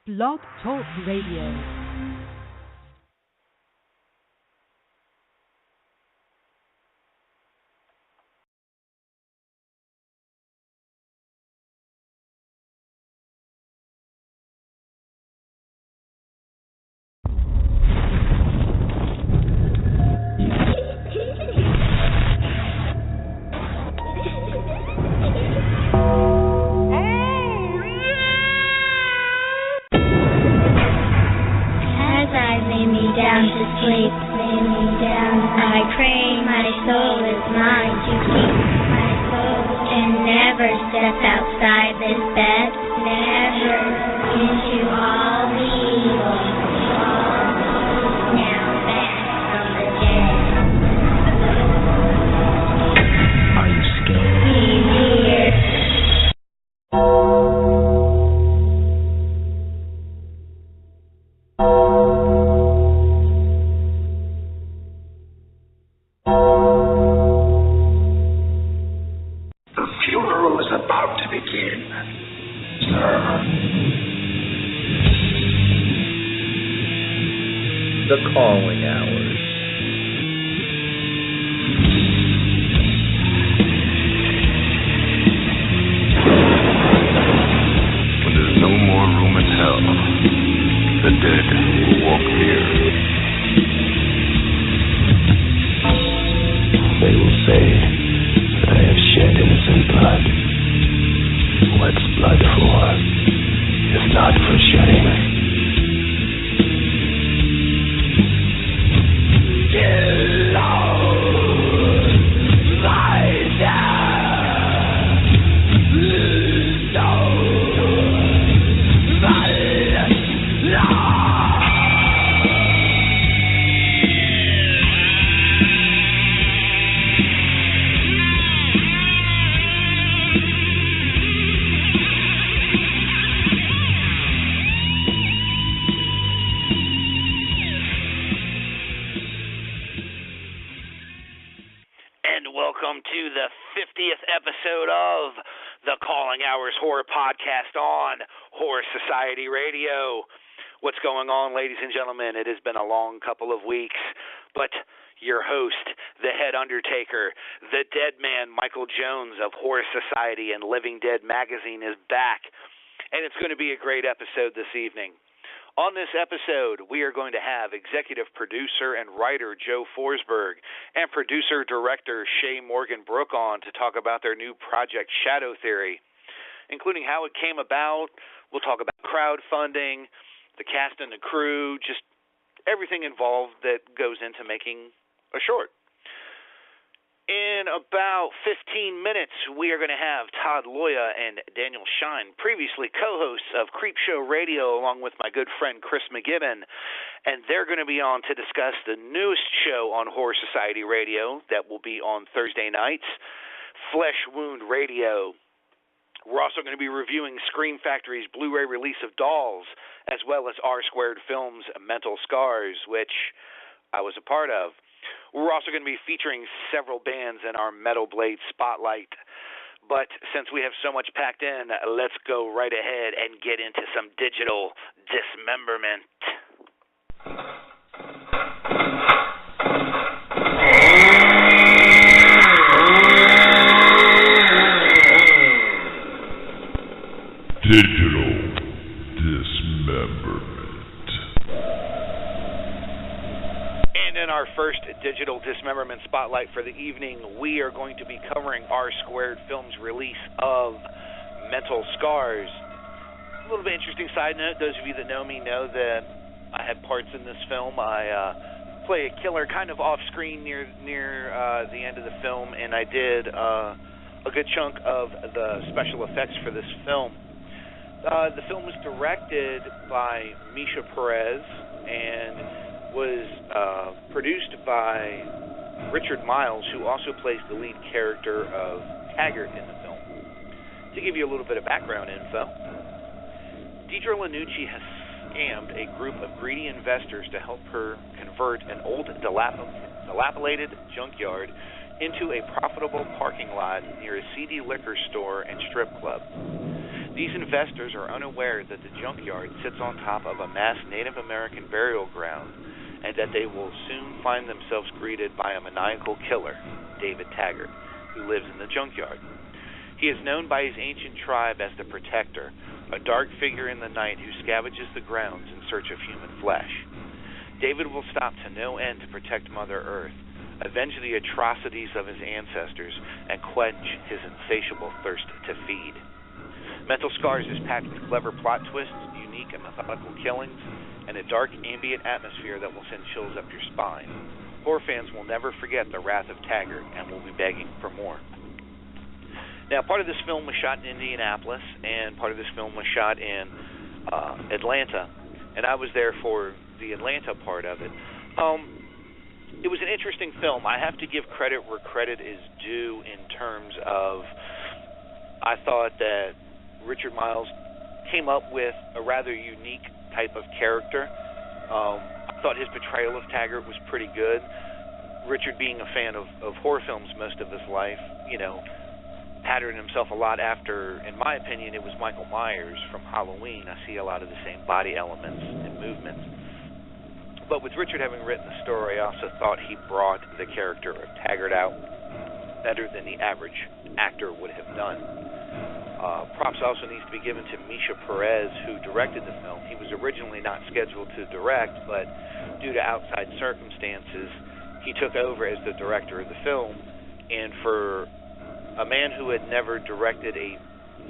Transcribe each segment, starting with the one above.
Blog Talk Radio. What's going on, ladies and gentlemen? It has been a long couple of weeks, but your host, the head undertaker, the dead man, Michael Jones of Horror Society and Living Dead magazine is back, and it's going to be a great episode this evening. On this episode, we are going to have executive producer and writer Joe Forsberg and producer-director Shay Morgan Brook on to talk about their new project, Shadow Theory, including how it came about. We'll talk about crowdfunding, the cast and the crew, just everything involved that goes into making a short. In about 15 minutes, we are going to have Todd, Loya, and Daniel Schien, previously co-hosts of Creepshow Radio, along with my good friend Chris McGibbon, and they're going to be on to discuss the newest show on Horror Society Radio that will be on Thursday nights, Flesh Wound Radio. We're also going to be reviewing Scream Factory's Blu-ray release of Dolls, as well as R Squared Films' Mental Scars, which I was a part of. We're also going to be featuring several bands in our Metal Blade Spotlight. But since we have so much packed in, let's go right ahead and get into some digital dismemberment. Digital dismemberment. And in our first digital dismemberment spotlight for the evening, we are going to be covering R Squared Films' release of Mental Scars. A little bit interesting side note, those of you that know me know that I had parts in this film. I play a killer kind of off screen near the end of the film, and I did a good chunk of the special effects for this film. The film was directed by Misha Perez and was produced by Richard Miles, who also plays the lead character of Taggart in the film. To give you a little bit of background info, Deidre Lanucci has scammed a group of greedy investors to help her convert an old dilapidated junkyard into a profitable parking lot near a seedy liquor store and strip club. These investors are unaware that the junkyard sits on top of a mass Native American burial ground and that they will soon find themselves greeted by a maniacal killer, David Taggart, who lives in the junkyard. He is known by his ancient tribe as the Protector, a dark figure in the night who scavenges the grounds in search of human flesh. David will stop to no end to protect Mother Earth, avenge the atrocities of his ancestors, and quench his insatiable thirst to feed. Mental Scars is packed with clever plot twists, unique and methodical killings, and a dark ambient atmosphere that will send chills up your spine. Horror fans will never forget the wrath of Taggart and will be begging for more. Now, part of this film was shot in Indianapolis, and part of this film was shot in Atlanta, and I was there for the Atlanta part of it. It was an interesting film. I have to give credit where credit is due in terms of, I thought that Richard Miles came up with a rather unique type of character. I thought his portrayal of Taggart was pretty good. Richard, being a fan of horror films most of his life, patterned himself a lot after, in my opinion, it was Michael Myers from Halloween. I see a lot of the same body elements and movements. But with Richard having written the story, I also thought he brought the character of Taggart out better than the average actor would have done. Props also needs to be given to Misha Perez, who directed the film. He was originally not scheduled to direct, but due to outside circumstances, he took over as the director of the film. And for a man who had never directed a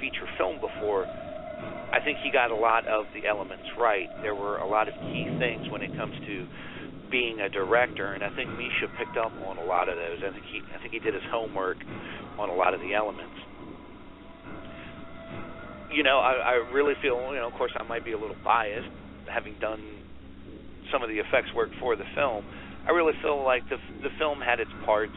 feature film before, I think he got a lot of the elements right. There were a lot of key things when it comes to being a director, and I think Misha picked up on a lot of those. I think he did his homework on a lot of the elements. I really feel, of course I might be a little biased, having done some of the effects work for the film. I really feel like the film had its parts.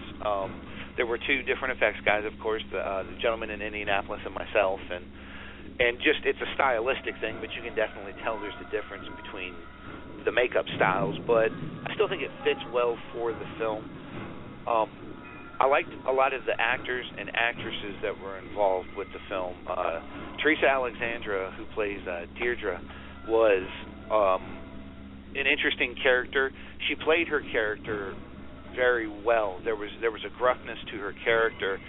There were two different effects guys, of course, the gentleman in Indianapolis and myself, and just it's a stylistic thing, but you can definitely tell there's a difference between the makeup styles, but I still think it fits well for the film. I liked a lot of the actors and actresses that were involved with the film. Teresa Alexandra, who plays Deirdre, was an interesting character. She played her character very well. There was a gruffness to her character,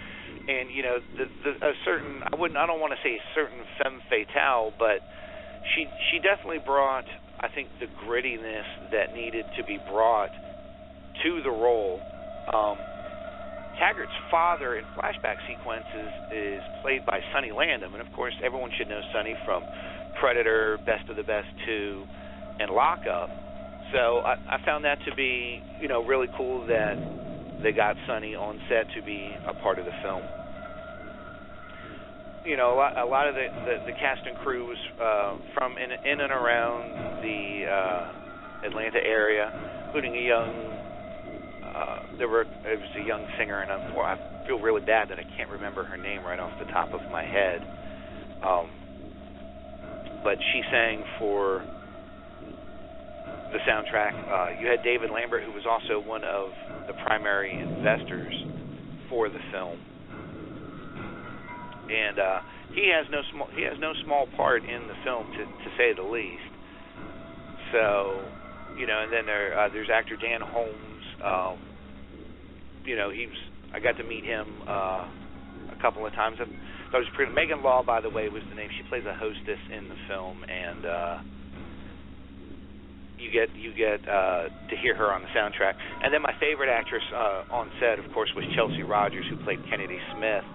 and a certain, I don't want to say a certain femme fatale, but she definitely brought, I think, the grittiness that needed to be brought to the role. Taggart's father in flashback sequences is played by Sonny Landham, and of course everyone should know Sonny from Predator, Best of the Best 2, and Lockup. So I found that to be, really cool that they got Sonny on set to be a part of the film. A lot of the cast and crew was from in and around the Atlanta area, including a young. It was a young singer, and I feel really bad that I can't remember her name right off the top of my head. But she sang for the soundtrack. You had David Lambert, who was also one of the primary investors for the film, and he has no small part in the film, to say the least. So, and then there's actor Dan Holmes. I got to meet him a couple of times. I thought it was pretty. Megan Law, by the way, was the name. She plays a hostess in the film, and you get to hear her on the soundtrack. And then my favorite actress on set, of course, was Chelsea Rogers, who played Kennedy Smith,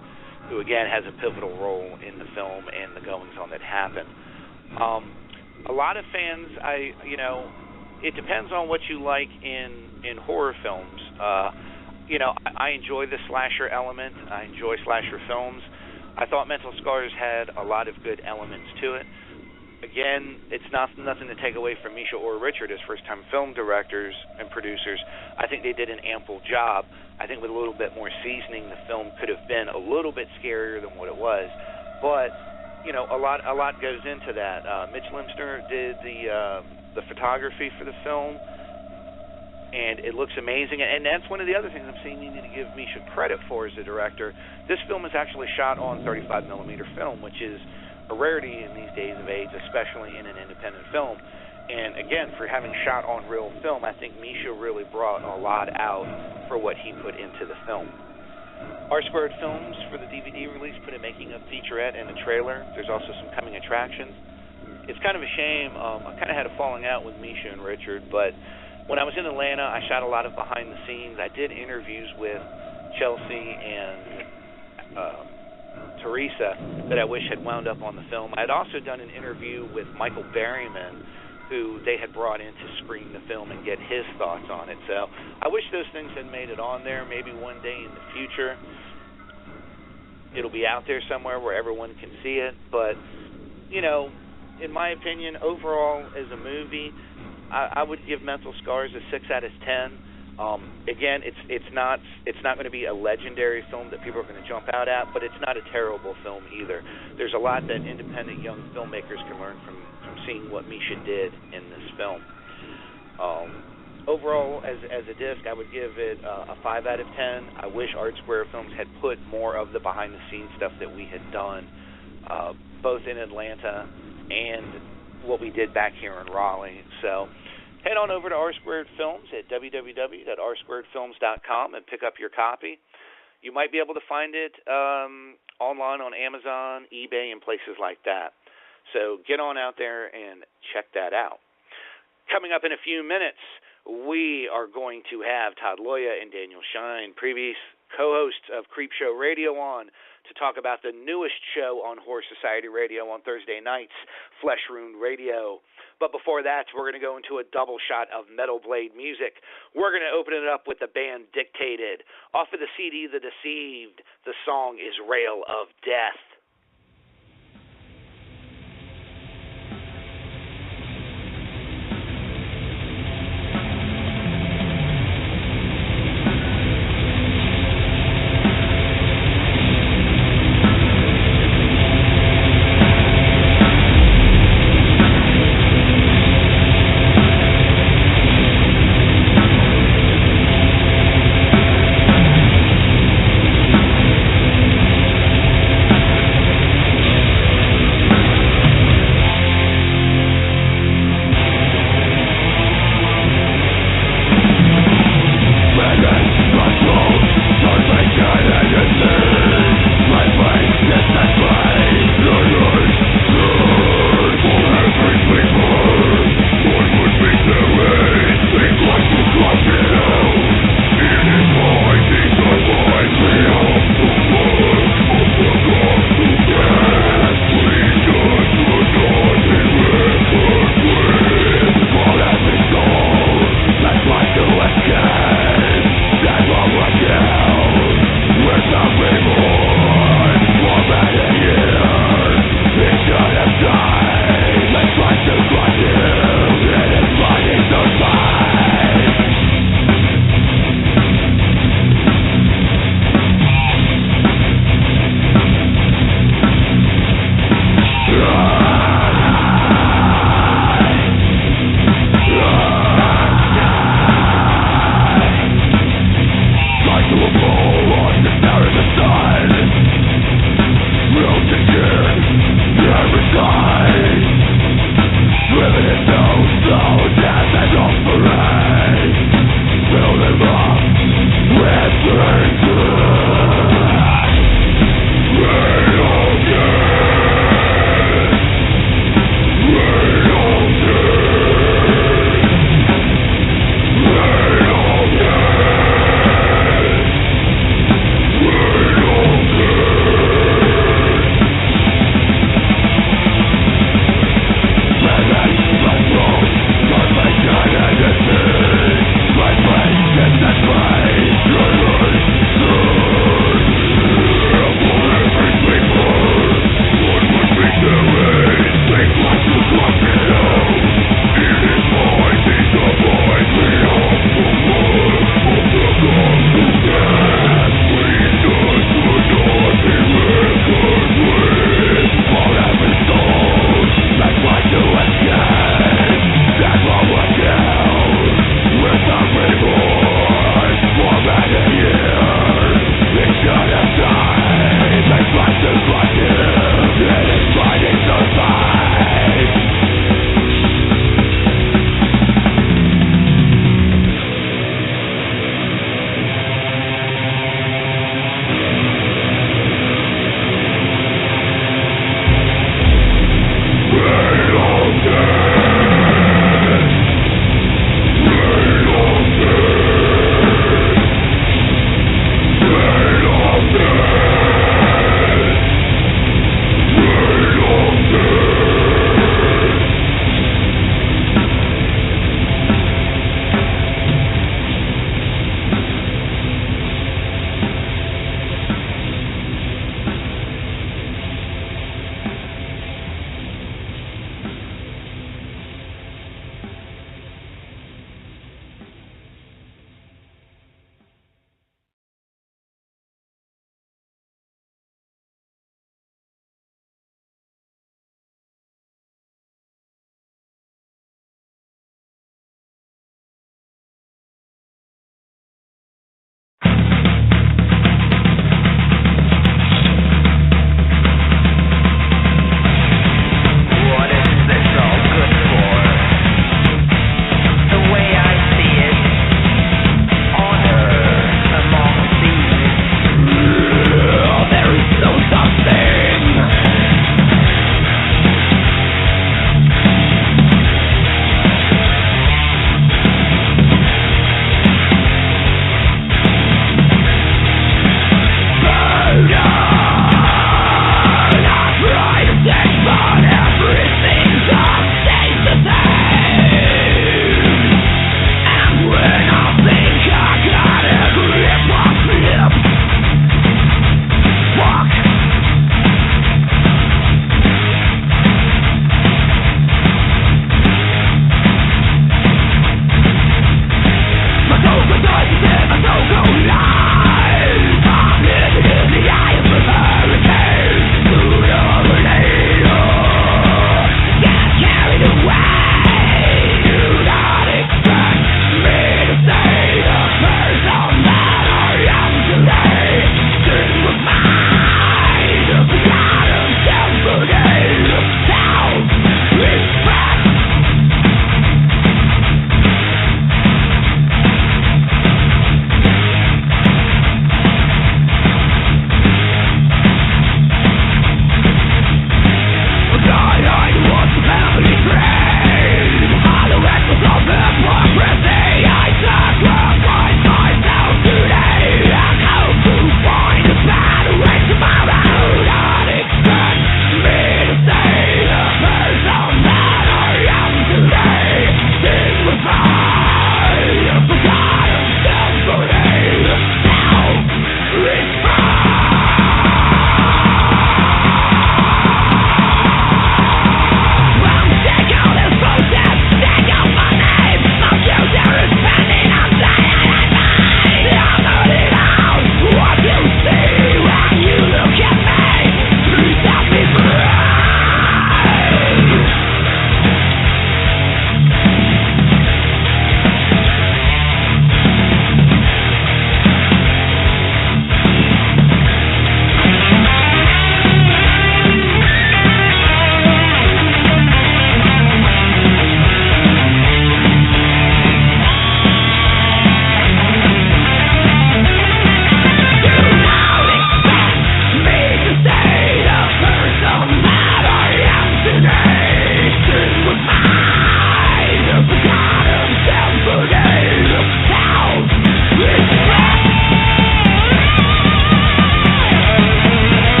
who again has a pivotal role in the film and the goings-on that happened. A lot of fans, it depends on what you like in horror films. I enjoy the slasher element. I enjoy slasher films. I thought Mental Scars had a lot of good elements to it. Again, it's nothing to take away from Misha or Richard as first-time film directors and producers. I think they did an ample job. I think with a little bit more seasoning, the film could have been a little bit scarier than what it was. But a lot goes into that. Mitch Limster did the photography for the film, and it looks amazing. And that's one of the other things I'm saying you need to give Misha credit for as a director. This film is actually shot on 35mm film, which is a rarity in these days of age, especially in an independent film. And again, for having shot on real film, I think Misha really brought a lot out for what he put into the film. R Squared Films, for the DVD release, put a making of featurette and a trailer. There's also some coming attractions. It's kind of a shame. I kind of had a falling out with Misha and Richard, but when I was in Atlanta, I shot a lot of behind the scenes. I did interviews with Chelsea and Teresa that I wish had wound up on the film. I had also done an interview with Michael Berryman, who they had brought in to screen the film and get his thoughts on it. So I wish those things had made it on there. Maybe one day in the future it'll be out there somewhere where everyone can see it. But, you know, in my opinion, overall as a movie, I would give Mental Scars a 6 out of 10. Again, it's not going to be a legendary film that people are going to jump out at, but it's not a terrible film either. There's a lot that independent young filmmakers can learn from seeing what Misha did in this film. Overall, as a disc, I would give it a 5 out of 10. I wish Art Square Films had put more of the behind-the-scenes stuff that we had done, both in Atlanta and what we did back here in Raleigh. So head on over to R Squared Films at www.rsquaredfilms.com and pick up your copy. You might be able to find it online on Amazon, eBay, and places like that. So get on out there and check that out. Coming up in a few minutes, we are going to have Todd Loya and Daniel Schien, previous co-hosts of Creepshow Radio, on to talk about the newest show on Horror Society Radio on Thursday nights, Flesh Wound Radio. But before that, we're going to go into a double shot of Metal Blade music. We're going to open it up with the band Dictated. Off of the CD The Deceived, the song is Rail of Death.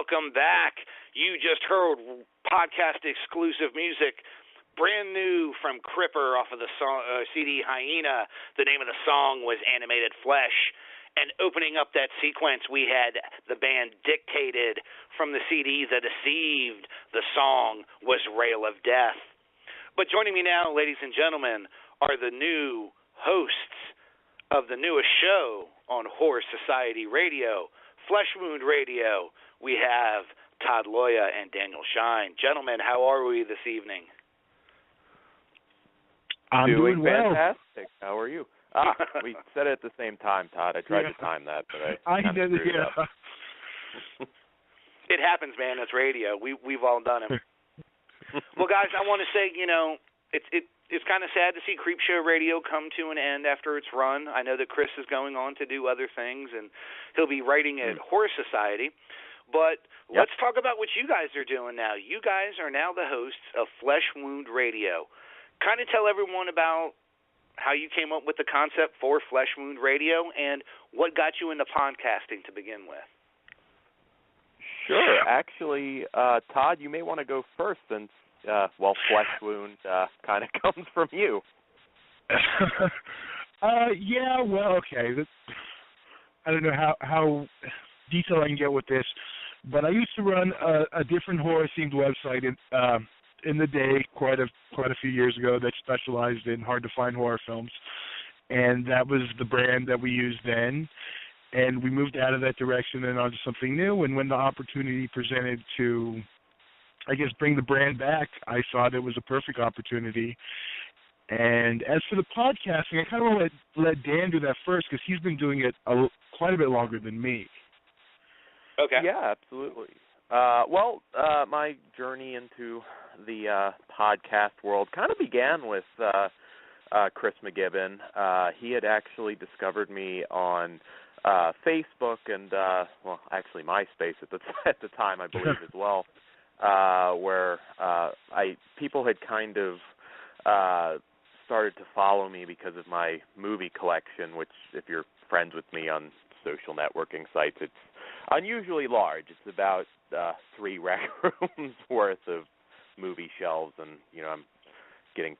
welcome back. You just heard podcast exclusive music, brand new from Cripper off of the song, CD Hyena. The name of the song was Animated Flesh. And opening up that sequence, we had the band Dictated from the CD The Deceived. The song was Rail of Death. But joining me now, ladies and gentlemen, are the new hosts of the newest show on Horror Society Radio, Flesh Wound Radio. We have Todd Loya and Daniel Schien. Gentlemen, how are we this evening? I'm doing well. Fantastic. How are you? We said it at the same time, Todd. I tried to time that, but I did it. Yeah. It happens, man. It's radio. We've all done it. Well, guys, I want to say, it's kind of sad to see Creepshow Radio come to an end after its run. I know that Chris is going on to do other things, and he'll be writing at Horror Society. But let's talk about what you guys are doing now. You guys are now the hosts of Flesh Wound Radio. Kind of tell everyone about how you came up with the concept for Flesh Wound Radio and what got you into podcasting to begin with. Sure. Actually, Todd, you may want to go first since, Flesh Wound kind of comes from you. Yeah, well, okay. I don't know how detailed I can get with this, but I used to run a different horror-themed website in the day quite a few years ago that specialized in hard-to-find horror films, and that was the brand that we used then. And we moved out of that direction and onto something new, and when the opportunity presented to, I guess, bring the brand back, I thought it was a perfect opportunity. And as for the podcasting, I kind of want to let Dan do that first because he's been doing it quite a bit longer than me. Okay. Yeah, absolutely. My journey into the podcast world kind of began with Chris McGibbon. He had actually discovered me on Facebook and, actually MySpace at the time, I believe, as well, where people had kind of started to follow me because of my movie collection, which, if you're friends with me on social networking sites, it's unusually large. It's about 3 rec rooms worth of movie shelves, and I'm getting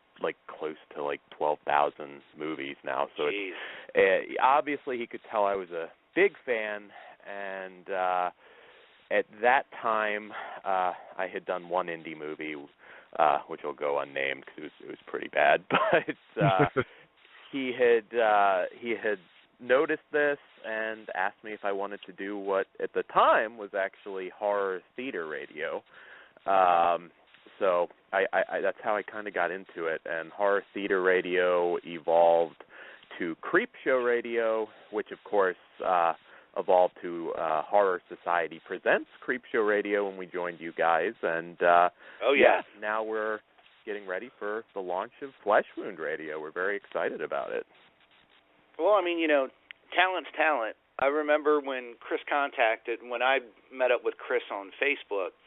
close to 12,000 movies now. So it's, obviously he could tell I was a big fan, and at that time I had done one indie movie, which will go unnamed because it was pretty bad, but he had noticed this and asked me if I wanted to do what at the time was actually horror theater radio. So I that's how I kind of got into it, and horror theater radio evolved to Creepshow Radio, which of course evolved to Horror Society Presents Creepshow Radio when we joined you guys, and now we're getting ready for the launch of Flesh Wound Radio. We're very excited about it. Well, talent's talent. I remember when I met up with Chris on Facebook,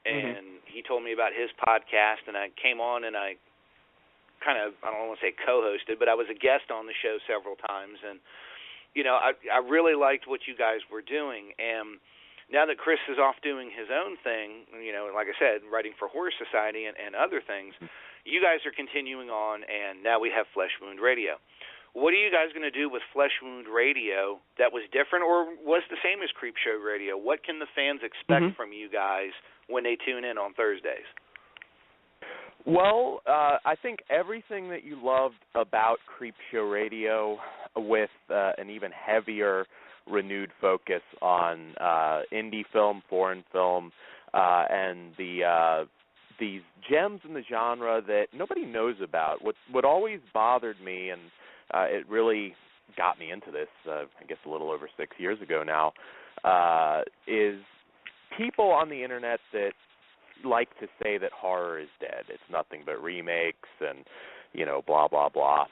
and he told me about his podcast, and I came on and I kind of, I don't want to say co-hosted, but I was a guest on the show several times, and, I really liked what you guys were doing, and now that Chris is off doing his own thing, like I said, writing for Horror Society and other things, you guys are continuing on, and now we have Flesh Wound Radio. What are you guys going to do with Flesh Wound Radio that was different or was the same as Creepshow Radio? What can the fans expect from you guys when they tune in on Thursdays? Well, I think everything that you loved about Creepshow Radio, with an even heavier, renewed focus on indie film, foreign film, and these gems in the genre that nobody knows about. What always bothered me, and it really got me into this, I guess a little over 6 years ago now, is people on the internet that like to say that horror is dead. It's nothing but remakes and, blah, blah, blah.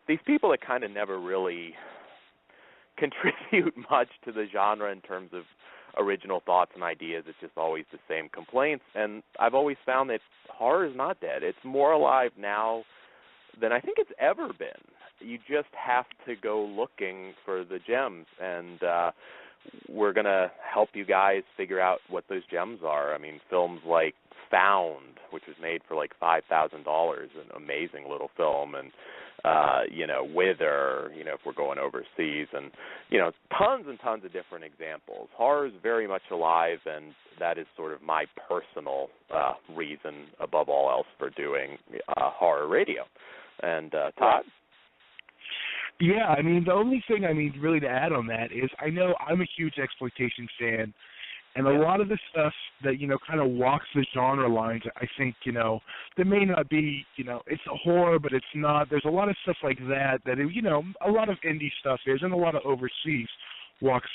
These people that kind of never really contribute much to the genre in terms of original thoughts and ideas. It's just always the same complaints. And I've always found that horror is not dead. It's more alive now than I think it's ever been. you just have to go looking for the gems, and we're going to help you guys figure out what those gems are. I mean, films like Found, which was made for like $5,000, an amazing little film, and Wither, if we're going overseas, and tons and tons of different examples. Horror is very much alive, and that is sort of my personal reason above all else for doing horror radio. And Todd? Yeah, I mean, the only thing, really to add on that is I know I'm a huge exploitation fan, and a lot of the stuff that, kind of walks the genre lines, I think, there may not be, it's a horror, but it's not. There's a lot of stuff like that, a lot of indie stuff is, and a lot of overseas walks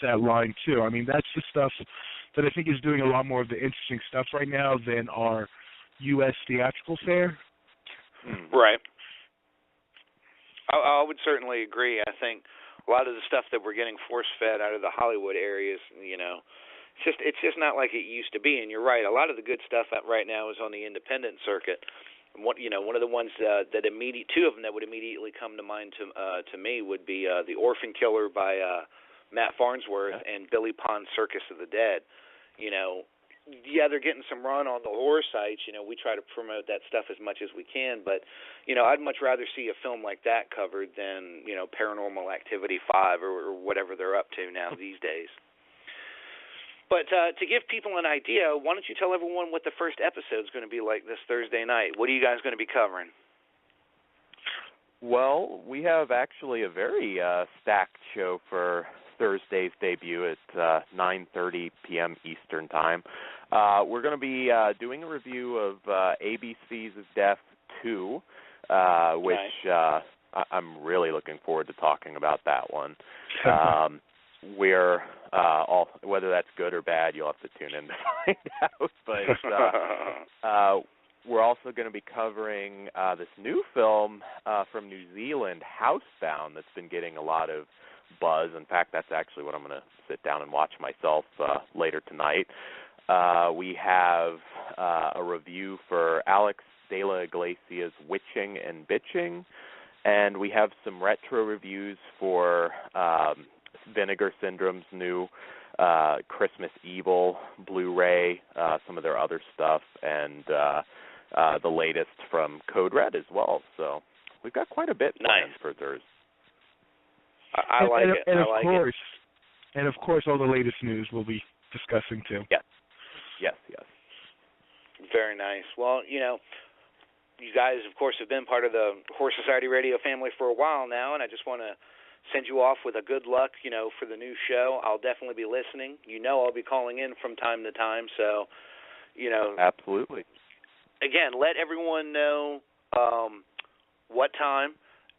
that line, too. I mean, that's the stuff that I think is doing a lot more of the interesting stuff right now than our U.S. theatrical fare. Right. I would certainly agree. I think a lot of the stuff that we're getting force-fed out of the Hollywood areas, it's just not like it used to be. And you're right. A lot of the good stuff right now is on the independent circuit. One of the ones two of them that would immediately come to mind to me would be The Orphan Killer by Matt Farnsworth and Billy Pond's Circus of the Dead. They're getting some run on the horror sites. We try to promote that stuff as much as we can, but I'd much rather see a film like that covered than Paranormal Activity 5 or whatever they're up to now these days. But to give people an idea, why don't you tell everyone what the first episode is going to be like this Thursday night? What are you guys going to be covering? Well, we have actually a very stacked show for Thursday's debut at 9:30 p.m. Eastern Time. We're going to be doing a review of ABC's of Death 2, which I'm really looking forward to talking about that one. We're whether that's good or bad, you'll have to tune in to find out. But we're also going to be covering this new film from New Zealand, Housebound, that's been getting a lot of buzz. In fact, that's actually what I'm going to sit down and watch myself later tonight. We have a review for Alex de la Iglesia's Witching and Bitching, and we have some retro reviews for Vinegar Syndrome's new Christmas Evil Blu-ray, some of their other stuff, and the latest from Code Red as well. So we've got quite a bit planned for Thursday. I like it. And of course, all the latest news we'll be discussing too. Yes. Very nice. Well, you guys, of course, have been part of the Horror Society Radio family for a while now, and I just want to send you off with a good luck, for the new show. I'll definitely be listening. I'll be calling in from time to time, so, Absolutely. Again, let everyone know what time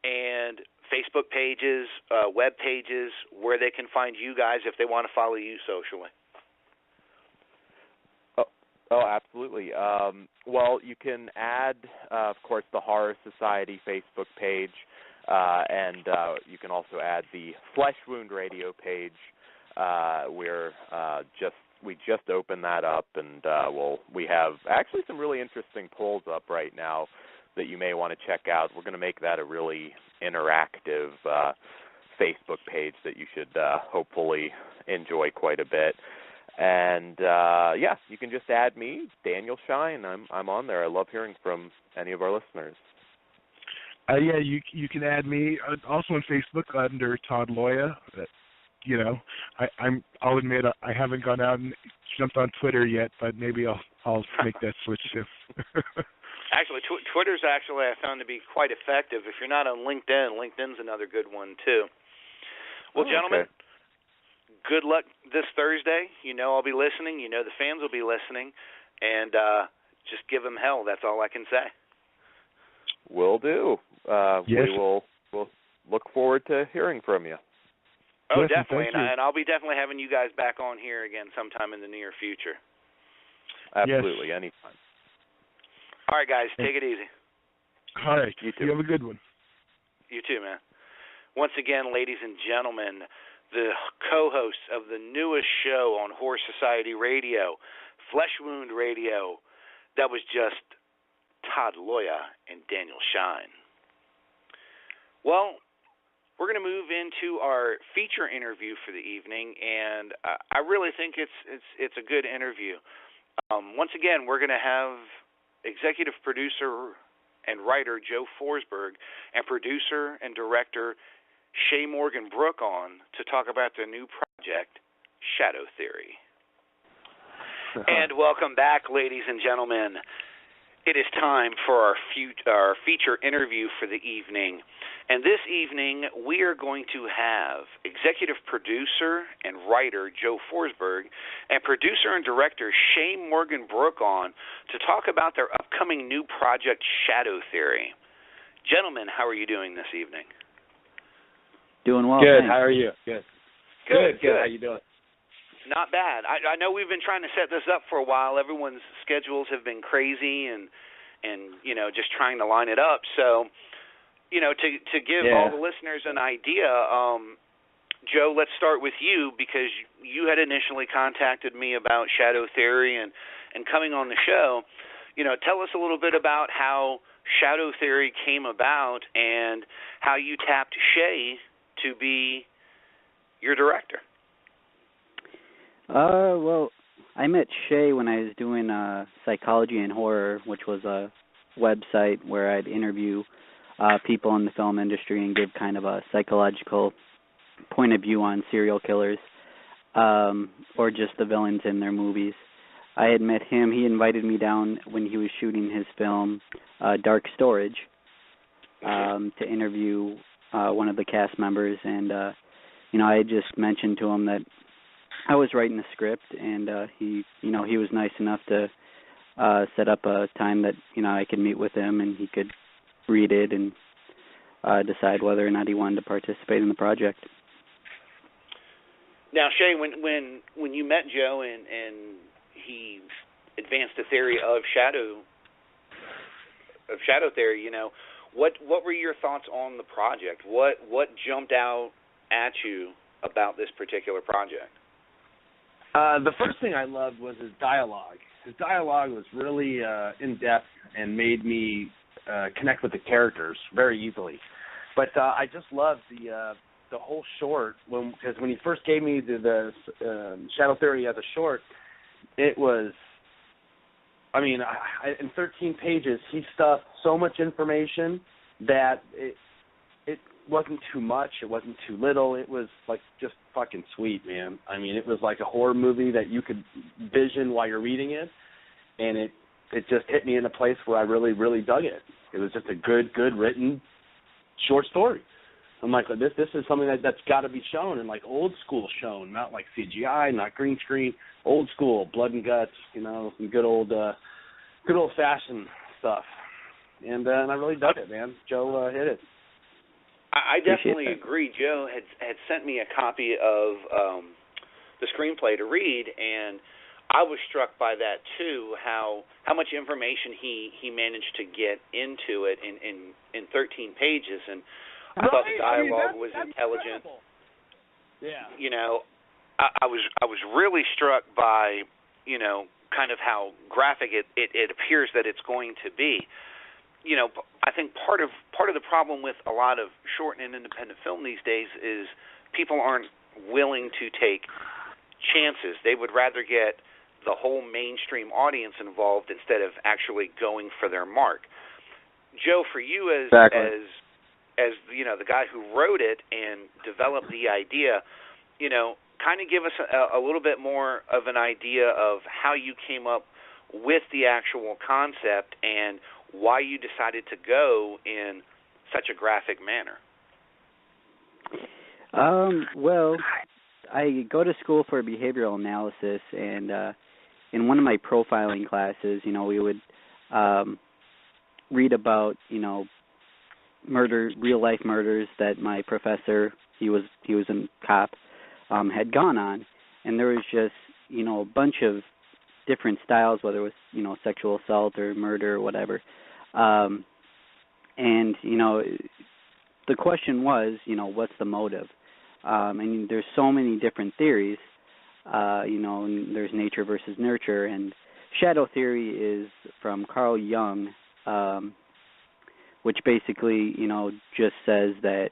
and Facebook pages, web pages, where they can find you guys if they want to follow you socially. Oh, absolutely. Well, you can add, of course, the Horror Society Facebook page, and you can also add the Flesh Wound Radio page. We just opened that up, and we have actually some really interesting polls up right now that you may want to check out. We're going to make that a really interactive Facebook page that you should hopefully enjoy quite a bit. And you can just add me, Daniel Schien. I'm on there. I love hearing from any of our listeners. You can add me also on Facebook under Todd Loya. I'll admit I haven't gone out and jumped on Twitter yet, but maybe I'll make that switch too. Actually, Twitter's actually I found to be quite effective. If you're not on LinkedIn's another good one too. Well, gentlemen, good luck this Thursday. I'll be listening. The fans will be listening, and just give them hell. That's all I can say. Will do. Yes. We'll look forward to hearing from you. Oh, definitely, and I'll be definitely having you guys back on here again sometime in the near future. Absolutely, anytime. All right, guys, take it easy. All right, you too. You have a good one. You too, man. Once again, ladies and gentlemen, the co-hosts of the newest show on Horror Society Radio, Flesh Wound Radio, that was just Todd Loya and Daniel Schien. Well, we're going to move into our feature interview for the evening, and I really think it's a good interview. Once again, we're going to have executive producer and writer Joe Forsberg and producer and director Shay Morgan Brook on to talk about their new project, Shadow Theory. And welcome back, ladies and gentlemen. It is time for our feature interview for the evening. And this evening, we are going to have executive producer and writer Joe Forsberg and producer and director Shay Morgan Brook on to talk about their upcoming new project, Shadow Theory. Gentlemen, how are you doing this evening? Doing well. Good. Thanks. How are you? Good. Good. How you doing? Not bad. I know we've been trying to set this up for a while. Everyone's schedules have been crazy and just trying to line it up. So, to give all the listeners an idea, Joe, let's start with you because you had initially contacted me about Shadow Theory and coming on the show. Tell us a little bit about how Shadow Theory came about and how you tapped Shay to be your director. Well, I met Shay when I was doing Psychology and Horror, which was a website where I'd interview people in the film industry and give kind of a psychological point of view on serial killers or just the villains in their movies. I had met him. He invited me down when he was shooting his film Dark Storage to interview one of the cast members, and I had just mentioned to him that I was writing the script, and he was nice enough to set up a time that I could meet with him and he could read it and decide whether or not he wanted to participate in the project. Now, Shay, when you met Joe and he advanced the theory of Shadow Theory, what were your thoughts on the project? What jumped out at you about this particular project? The first thing I loved was his dialogue. His dialogue was really in-depth and made me connect with the characters very easily. But I just loved the whole short, because when he first gave me the Shadow Theory as a short, it was, in 13 pages, he stuffed so much information that it wasn't too much, it wasn't too little, it was like just fucking sweet, man. It was like a horror movie that you could vision while you're reading it, and it just hit me in a place where I really, really dug it. It was just a good written short story. I'm like, this is something that's got to be shown, and like old school shown, not like CGI, not green screen, old school, blood and guts, some good old fashioned stuff. And I really dug it, man. Joe hit it. I definitely agree. Joe had sent me a copy of the screenplay to read, and I was struck by that too. How much information he managed to get into it in 13 pages, and I thought the dialogue was intelligent. Incredible. Yeah. I was really struck by kind of how graphic it appears that it's going to be. I think part of the problem with a lot of short and independent film these days is people aren't willing to take chances. They would rather get the whole mainstream audience involved instead of actually going for their mark. Joe, for you as the guy who wrote it and developed the idea, kind of give us a little bit more of an idea of how you came up with the actual concept and why you decided to go in such a graphic manner. Well, I go to school for behavioral analysis, and in one of my profiling classes, we would read about, real life murders that my professor, he was a cop, had gone on, and there was just, a bunch of different styles, whether it was, sexual assault or murder or whatever. And, the question was, what's the motive? There's so many different theories, and there's nature versus nurture, and Shadow Theory is from Carl Jung, which basically, just says that,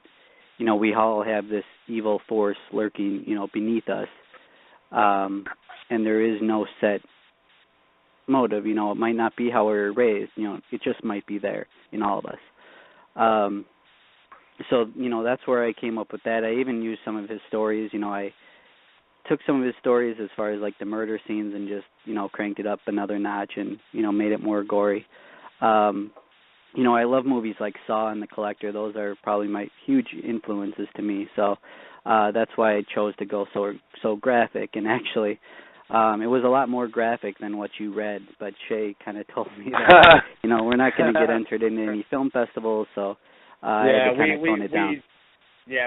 we all have this evil force lurking, beneath us, and there is no set motive. It might not be how we're raised. It just might be there in all of us. So, that's where I came up with that. I even used some of his stories. I took some of his stories as far as like the murder scenes and just, cranked it up another notch and, made it more gory. I love movies like Saw and The Collector. Those are probably my huge influences to me. So that's why I chose to go so graphic. And actually, it was a lot more graphic than what you read. But Shay kind of told me that, we're not going to get entered into any film festivals. So I had to kind of tone it down.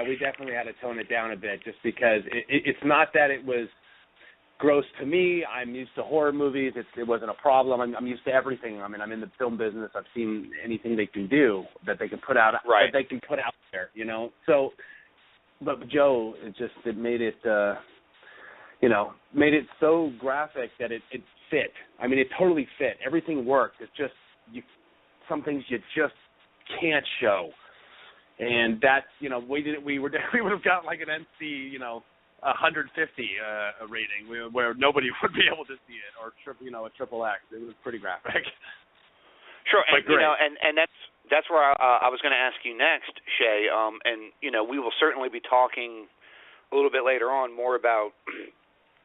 We definitely had to tone it down a bit just because it's not that it was gross to me. I'm used to horror movies. It wasn't a problem. I'm used to everything. I mean, I'm in the film business. I've seen anything they can do that they can put out, right. that they can put out there, So, but Joe, it made it, made it so graphic that it fit. I mean, it totally fit. Everything worked. It's just some things you just can't show. And that's, we would have got like an NC, 150 rating where nobody would be able to see it, or a triple X. It was pretty graphic. Sure, and and that's where I was going to ask you next, Shay. And we will certainly be talking a little bit later on more about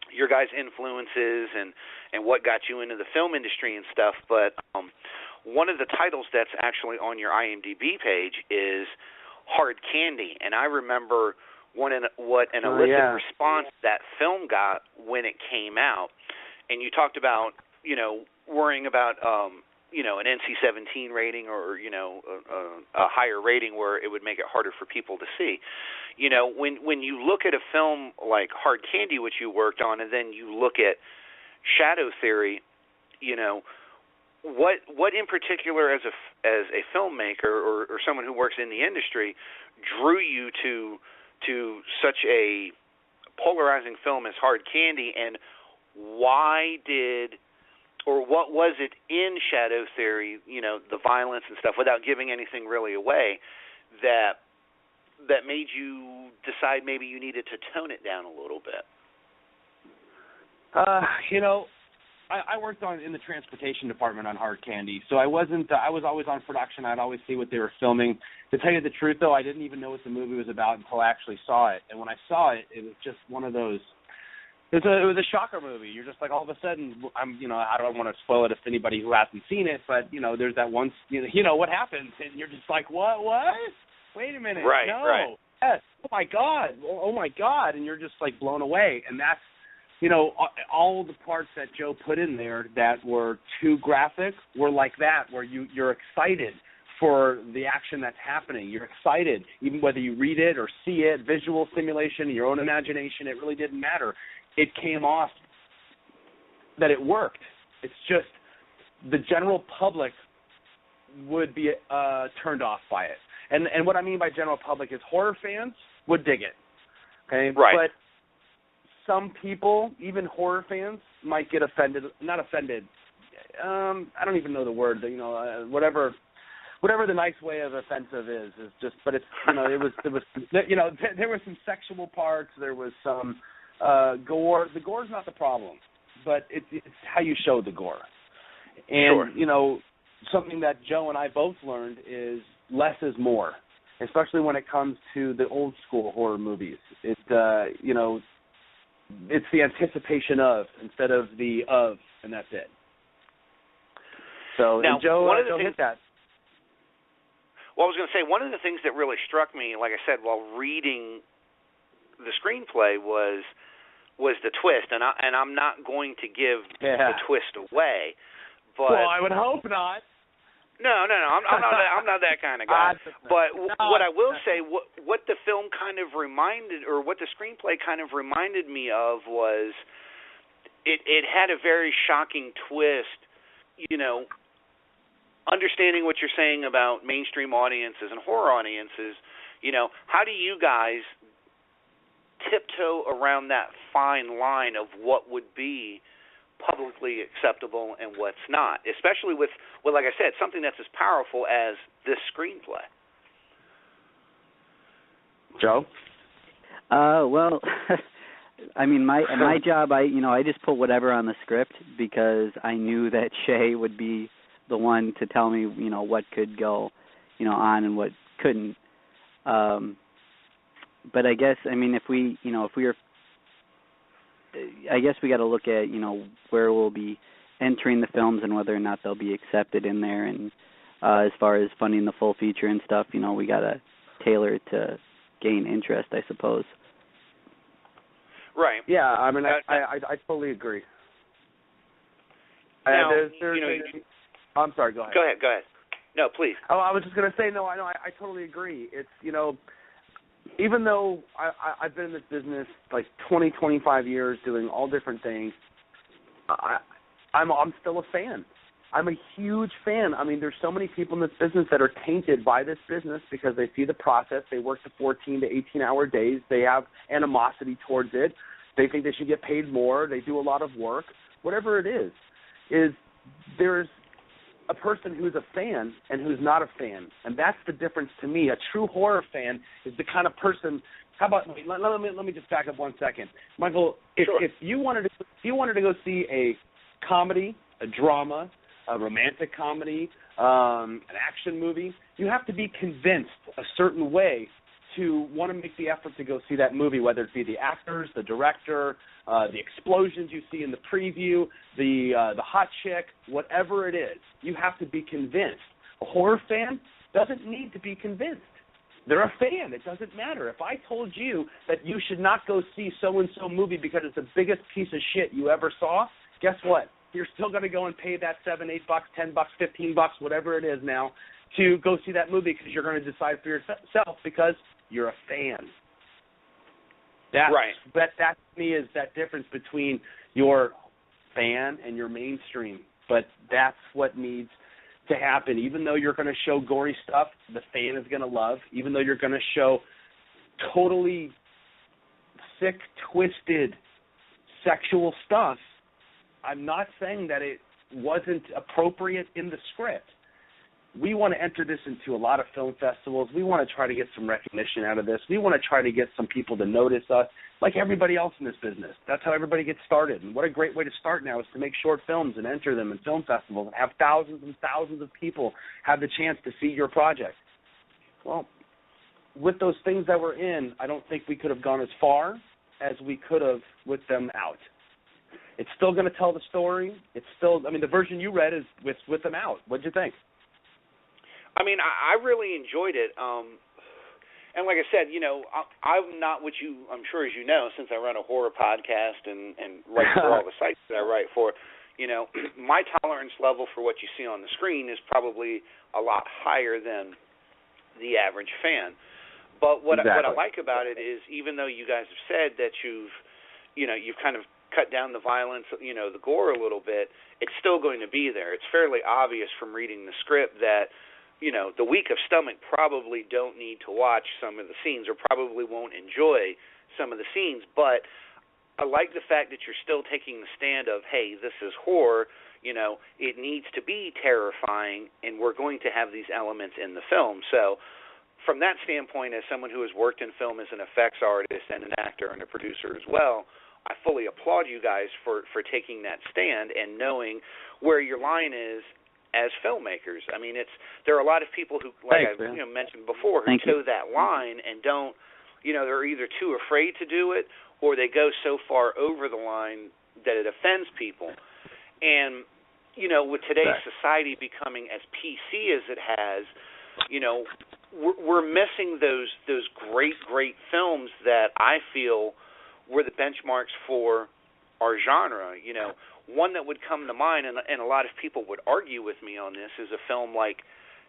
your guys' influences and what got you into the film industry and stuff. But one of the titles that's actually on your IMDb page is Hard Candy, and I remember what an illicit response that film got when it came out. And you talked about, worrying about, an NC-17 rating or, a higher rating where it would make it harder for people to see. When you look at a film like Hard Candy, which you worked on, and then you look at Shadow Theory, what in particular as a filmmaker or someone who works in the industry drew you to such a polarizing film as Hard Candy, and what was it in Shadow Theory, the violence and stuff, without giving anything really away, that made you decide maybe you needed to tone it down a little bit? I worked in the transportation department on Hard Candy, so I was always on production. I'd always see what they were filming. To tell you the truth, though, I didn't even know what the movie was about until I actually saw it. And when I saw it, it was just one of those. It was a shocker movie. You're just like, all of a sudden, I don't want to spoil it if anybody who hasn't seen it, but there's that one, what happens, and you're just like, what? Wait a minute, right, no, right. Yes, oh my God, and you're just like blown away, and that's. All the parts that Joe put in there that were too graphic were like that, where you're excited for the action that's happening. You're excited, even whether you read it or see it, visual stimulation, your own imagination, it really didn't matter. It came off that it worked. It's just the general public would be turned off by it. And what I mean by general public is horror fans would dig it. Okay? Right. But some people, even horror fans, might get offended. Not offended. I don't even know the word. Whatever the nice way of offensive is just. But it's there were some sexual parts. There was some gore. The gore's not the problem, but it's how you show the gore. And sure. Something that Joe and I both learned is less is more, especially when it comes to the old school horror movies. It's the anticipation of instead of the of, and that's it. So, now, and Joe, one of the Joe things, hit that. Well, I was going to say, one of the things that really struck me, like I said, while reading the screenplay was the twist, and I'm not going to give the twist away. But well, I would hope not. No, I'm not that kind of guy. But what I will say, what the film kind of reminded, or what the screenplay kind of reminded me of, was it had a very shocking twist. Understanding what you're saying about mainstream audiences and horror audiences, how do you guys tiptoe around that fine line of what would be publicly acceptable and what's not, especially with, well, like I said, something that's as powerful as this screenplay. Joe? Well, I mean, my job, I just put whatever on the script because I knew that Shay would be the one to tell me, what could go, on and what couldn't. But I guess, I mean, if we were, I guess we got to look at, where we'll be entering the films and whether or not they'll be accepted in there. And as far as funding the full feature and stuff, we got to tailor it to gain interest, I suppose. Right. Yeah, I mean, I totally agree. Now, I'm sorry, go ahead. Go ahead. No, please. Oh, I was just going to say, no, I totally agree. It's, even though I've been in this business like 20, 25 years doing all different things, I'm still a fan. I'm a huge fan. I mean, there's so many people in this business that are tainted by this business because they see the process. They work the 14 to 18-hour days. They have animosity towards it. They think they should get paid more. They do a lot of work. Whatever it is there's a person who's a fan and who's not a fan, and that's the difference to me. A true horror fan is the kind of person. How about let me just back up 1 second, Michael. If you wanted to go see a comedy, a drama, a romantic comedy, an action movie, you have to be convinced a certain way to want to make the effort to go see that movie, whether it be the actors, the director, the explosions you see in the preview, the hot chick, whatever it is. You have to be convinced. A horror fan doesn't need to be convinced. They're a fan. It doesn't matter. If I told you that you should not go see so-and-so movie because it's the biggest piece of shit you ever saw, guess what? You're still going to go and pay that $7, $8, $10, $15, whatever it is now, to go see that movie because you're going to decide for yourself because you're a fan. Right. That to me is that difference between your fan and your mainstream. But that's what needs to happen. Even though you're going to show gory stuff, the fan is going to love. Even though you're going to show totally sick, twisted, sexual stuff, I'm not saying that it wasn't appropriate in the script. We want to enter this into a lot of film festivals. We want to try to get some recognition out of this. We want to try to get some people to notice us, like everybody else in this business. That's how everybody gets started. And what a great way to start now is to make short films and enter them in film festivals and have thousands and thousands of people have the chance to see your project. Well, with those things that we're in, I don't think we could have gone as far as we could have with them out. It's still going to tell the story. It's still, I mean, the version you read is with them out. What did you think? I mean, I really enjoyed it. And like I said, I'm not what I'm sure as you know, since I run a horror podcast and write for all the sites that I write for, my tolerance level for what you see on the screen is probably a lot higher than the average fan. But what I like about it is, even though you guys have said that you've kind of cut down the violence, the gore a little bit, it's still going to be there. It's fairly obvious from reading the script that the weak of stomach probably don't need to watch some of the scenes or probably won't enjoy some of the scenes. But I like the fact that you're still taking the stand of, hey, this is horror. It needs to be terrifying, and we're going to have these elements in the film. So from that standpoint, as someone who has worked in film as an effects artist and an actor and a producer as well, I fully applaud you guys for taking that stand and knowing where your line is as filmmakers. I mean, there are a lot of people who, like I mentioned before, who toe that line and don't, they're either too afraid to do it or they go so far over the line that it offends people. And, with today's society becoming as PC as it has, we're missing those great films that I feel were the benchmarks for our genre. One that would come to mind, and a lot of people would argue with me on this, is a film like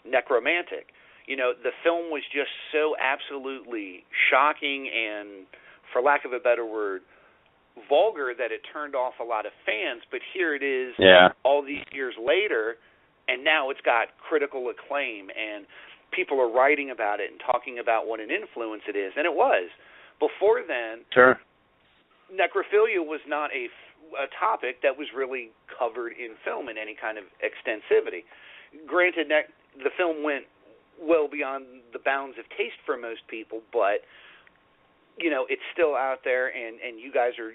Necromantic. The film was just so absolutely shocking and, for lack of a better word, vulgar that it turned off a lot of fans. But here it is all these years later, and now it's got critical acclaim, and people are writing about it and talking about what an influence it is. And it was. Before then, necrophilia was not a topic that was really covered in film in any kind of extensivity. Granted, the film went well beyond the bounds of taste for most people, but it's still out there, and you guys are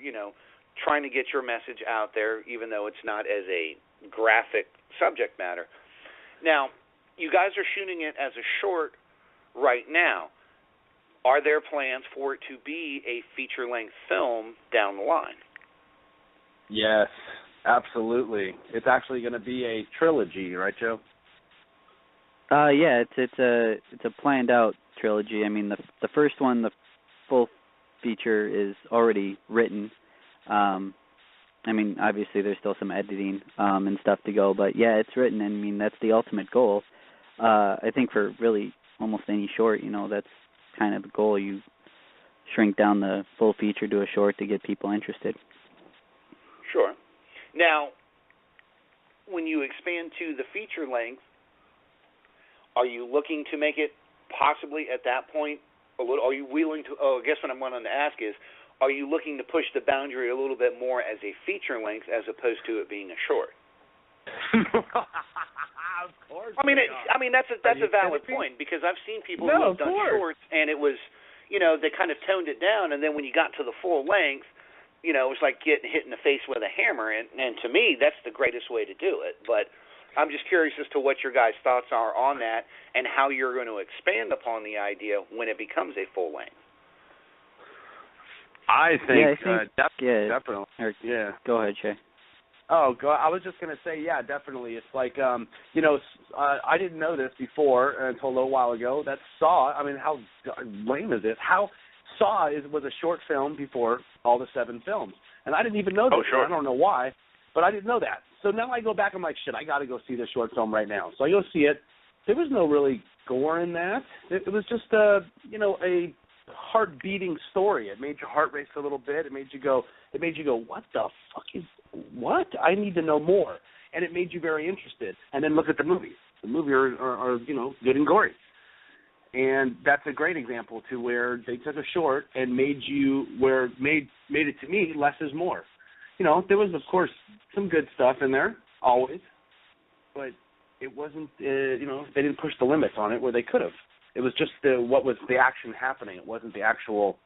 trying to get your message out there, even though it's not as a graphic subject matter. Now, you guys are shooting it as a short right now. Are there plans for it to be a feature-length film down the line? Yes, absolutely. It's actually going to be a trilogy, right, Joe? Yeah, it's a planned out trilogy. I mean, the first one, the full feature, is already written. I mean, obviously there's still some editing and stuff to go, but yeah, it's written, and I mean, that's the ultimate goal. I think for really almost any short, that's kind of the goal. You shrink down the full feature to a short to get people interested. Sure. Now, when you expand to the feature length, are you looking to make it possibly at that point a little? Are you willing to? I guess what I'm wanting to ask is, are you looking to push the boundary a little bit more as a feature length as opposed to it being a short? Of course. I mean, that's a valid point, because I've seen people who have done shorts, and it was, they kind of toned it down, and then when you got to the full length, it was like getting hit in the face with a hammer, and to me, that's the greatest way to do it. But I'm just curious as to what your guys' thoughts are on that, and how you're going to expand upon the idea when it becomes a full length. I think definitely. Yeah. Go ahead, Shay. Oh, God, I was just going to say, yeah, definitely. It's like, I didn't know this before until a little while ago, that Saw, I mean, how lame is this? How Saw was a short film before all the 7 films. And I didn't even know this. Oh, sure. I don't know why, but I didn't know that. So now I go back, I'm like, shit, I got to go see this short film right now. So I go see it. There was no really gore in that. It was just, a heart-beating story. It made your heart race a little bit. It made you go, what the fuck is, what? I need to know more. And it made you very interested. And then look at the movies. The movies are good and gory. And that's a great example to where they took a short and made it to me less is more. There was, of course, some good stuff in there, always. But it wasn't, they didn't push the limits on it where they could have. It was just what was the action happening. It wasn't the actual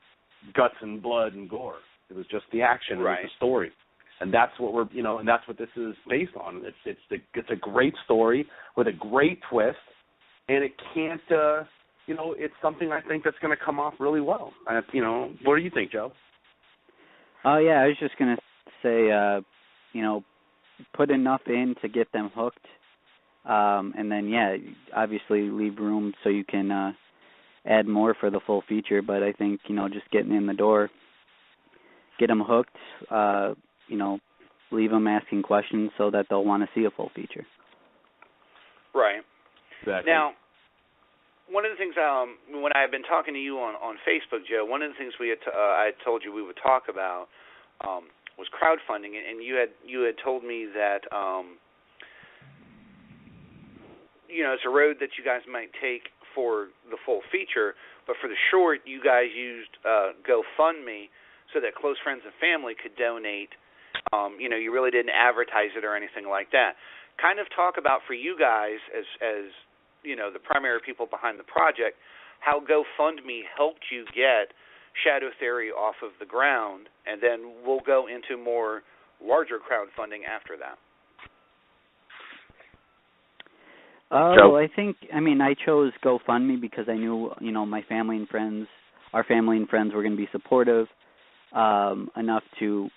guts and blood and gore. It was just the action. Right. It was the story, and that's what and that's what this is based on. It's a great story with a great twist, and it can't. It's something I think that's going to come off really well. What do you think, Joe? Oh yeah, I was just going to say, put enough in to get them hooked. And then, obviously leave room so you can add more for the full feature. But I think, just getting in the door, get them hooked, leave them asking questions so that they'll want to see a full feature. Right. Exactly. Now, one of the things, when I had been talking to you on Facebook, Joe, one of the things I had told you we would talk about was crowdfunding, and you had told me that it's a road that you guys might take for the full feature, but for the short, you guys used GoFundMe so that close friends and family could donate. You really didn't advertise it or anything like that. Kind of talk about, for you guys as the primary people behind the project, how GoFundMe helped you get Shadow Theory off of the ground, and then we'll go into more larger crowdfunding after that. I think, I chose GoFundMe because I knew, our family and friends were going to be supportive enough to,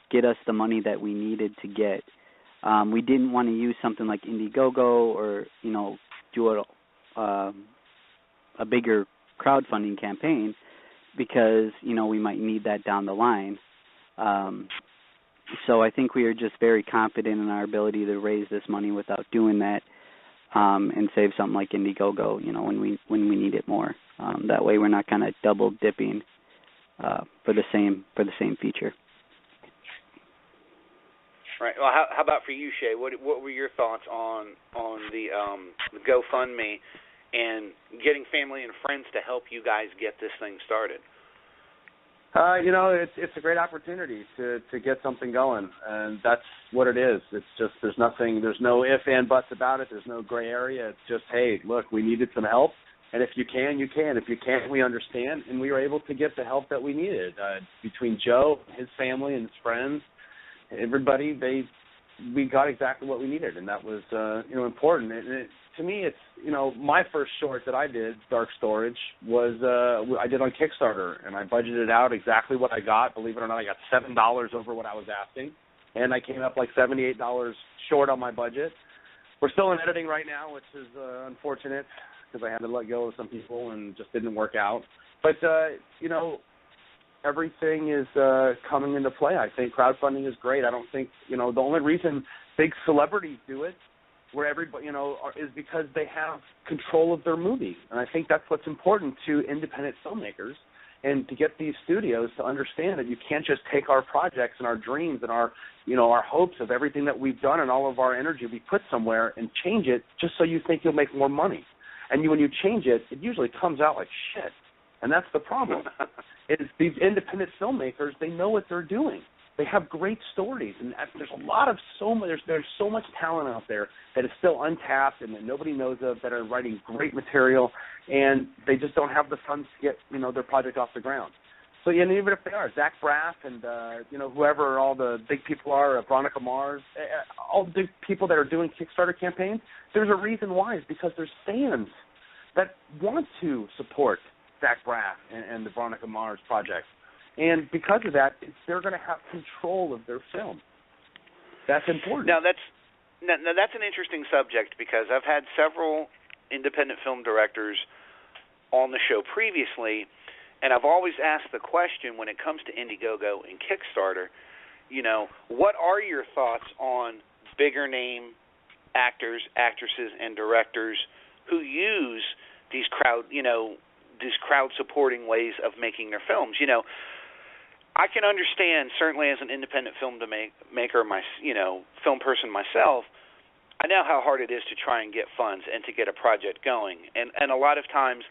get us the money that we needed to get. We didn't want to use something like Indiegogo or, do a bigger crowdfunding campaign because, we might need that down the line. So I think we are just very confident in our ability to raise this money without doing that. And save something like Indiegogo, when we need it more. That way, we're not kind of double dipping for the same feature. Right. Well, how about for you, Shay? What were your thoughts on the GoFundMe and getting family and friends to help you guys get this thing started? It's a great opportunity to get something going, and that's what it is. It's just there's no if and buts about it. There's no gray area. It's just, hey, look, we needed some help, and if you can, you can. If you can't, we understand, and we were able to get the help that we needed. Between Joe, his family, and his friends, everybody, we got exactly what we needed, and that was important. And to me, it's my first short that I did, Dark Storage, was I did on Kickstarter, and I budgeted out exactly what I got. Believe it or not, I got $7 over what I was asking, and I came up like $78 short on my budget. We're still in editing right now, which is unfortunate because I had to let go of some people and just didn't work out. But everything is coming into play. I think crowdfunding is great. I don't think the only reason big celebrities do it, where everybody is because they have control of their movie, and I think that's what's important to independent filmmakers, and to get these studios to understand that you can't just take our projects and our dreams and our hopes of everything that we've done and all of our energy we put somewhere and change it just so you think you'll make more money. And when you change it, it usually comes out like shit, and that's the problem. Is these independent filmmakers, they know what they're doing. They have great stories, and there's there's so much talent out there that is still untapped and that nobody knows of, that are writing great material, and they just don't have the funds to get their project off the ground. So and even if they are, Zach Braff and whoever all the big people are, Veronica Mars, all the big people that are doing Kickstarter campaigns, there's a reason why. It's because there's fans that want to support Zach Braff and the Veronica Mars project. And because of that, they're going to have control of their film. That's important. Now that's an interesting subject, because I've had several independent film directors on the show previously, and I've always asked the question when it comes to Indiegogo and Kickstarter, what are your thoughts on bigger name actors, actresses, and directors who use these crowd supporting ways of making their films? I can understand, certainly as an independent film maker, film person myself, I know how hard it is to try and get funds and to get a project going. And a lot of times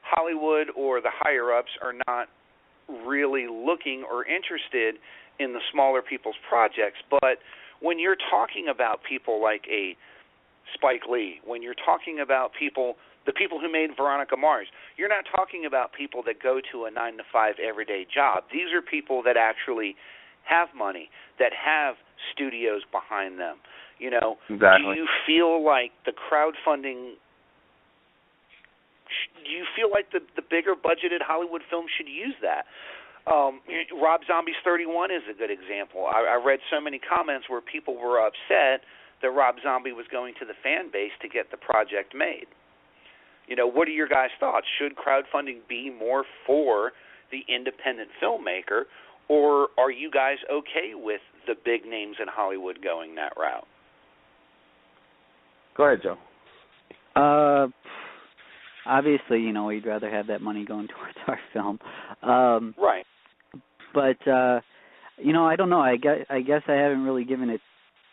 Hollywood or the higher-ups are not really looking or interested in the smaller people's projects. But when you're talking about people like a Spike Lee, when you're talking about the people who made Veronica Mars, you're not talking about people that go to a 9-to-5 everyday job. These are people that actually have money, that have studios behind them. Exactly. Do you feel like the crowdfunding, do you feel like the bigger budgeted Hollywood films should use that? Rob Zombie's 31 is a good example. I read so many comments where people were upset that Rob Zombie was going to the fan base to get the project made. What are your guys' thoughts? Should crowdfunding be more for the independent filmmaker, or are you guys okay with the big names in Hollywood going that route? Go ahead, Joe. Obviously, we'd rather have that money going towards our film. Right. But, I don't know. I guess I haven't really given it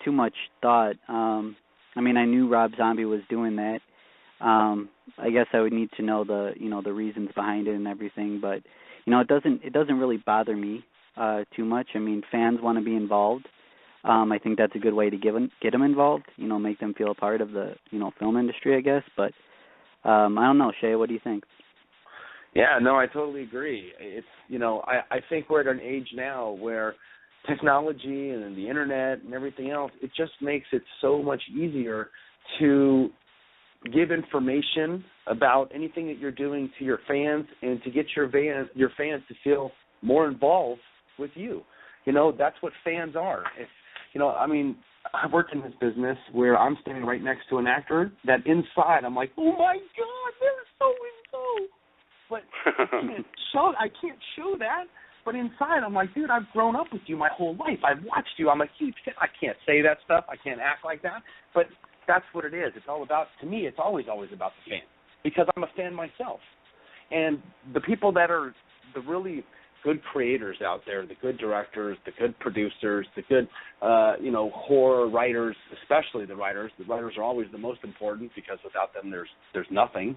too much thought. I knew Rob Zombie was doing that. I guess I would need to know the reasons behind it and everything, but it doesn't really bother me too much. Fans want to be involved. I think that's a good way to get them involved. Make them feel a part of the film industry, I guess. But I don't know, Shay. What do you think? Yeah, no, I totally agree. It's I think we're at an age now where technology and the internet and everything else, it just makes it so much easier to give information about anything that you're doing to your fans, and to get your fans to feel more involved with you. That's what fans are. I've worked in this business where I'm standing right next to an actor that inside I'm like, oh my God, they're so-and-so. But I can't show that. But inside I'm like, dude, I've grown up with you my whole life. I've watched you. I'm a huge fan. I can't say that stuff. I can't act like that. But that's what it is. It's all about, to me, it's always about the fan, because I'm a fan myself. And the people that are the really good creators out there, the good directors, the good producers, the good, horror writers, especially the writers. The writers are always the most important, because without them there's nothing.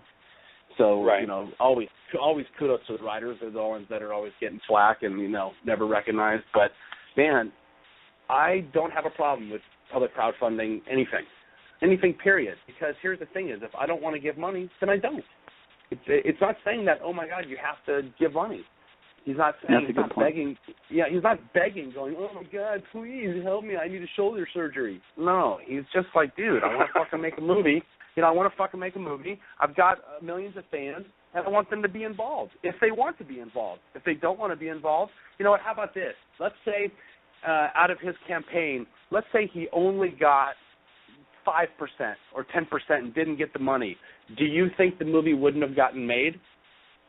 So, right. you know, always kudos to the writers. They're the ones that are always getting flack and, you know, never recognized. But, man, I don't have a problem with public crowdfunding anything, period. Because here's the thing is, if I don't want to give money, then I don't. It's not saying that, oh, my God, you have to give money. He's not saying, he's not begging. Yeah, he's not begging, going, oh, my God, please help me. I need a shoulder surgery. No, he's just like, dude, I want to fucking make a movie. You know, I want to fucking make a movie. I've got millions of fans, and I want them to be involved if they want to be involved. If they don't want to be involved, you know what, how about this? Let's say out of his campaign, let's say he only got 5% or 10% and didn't get the money. Do you think the movie wouldn't have gotten made?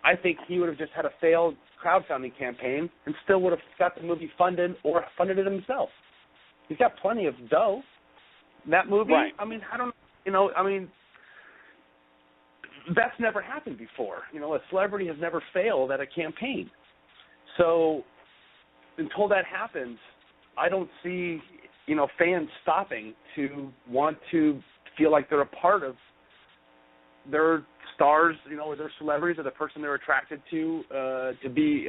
I think he would have just had a failed crowdfunding campaign and still would have got the movie funded or funded it himself. He's got plenty of dough. That movie, right. I mean, I don't, you know, I mean, that's never happened before. You know, a celebrity has never failed at a campaign. So until that happens, I don't see, you know, fans stopping to want to feel like they're a part of their stars, you know, or their celebrities or the person they're attracted to be,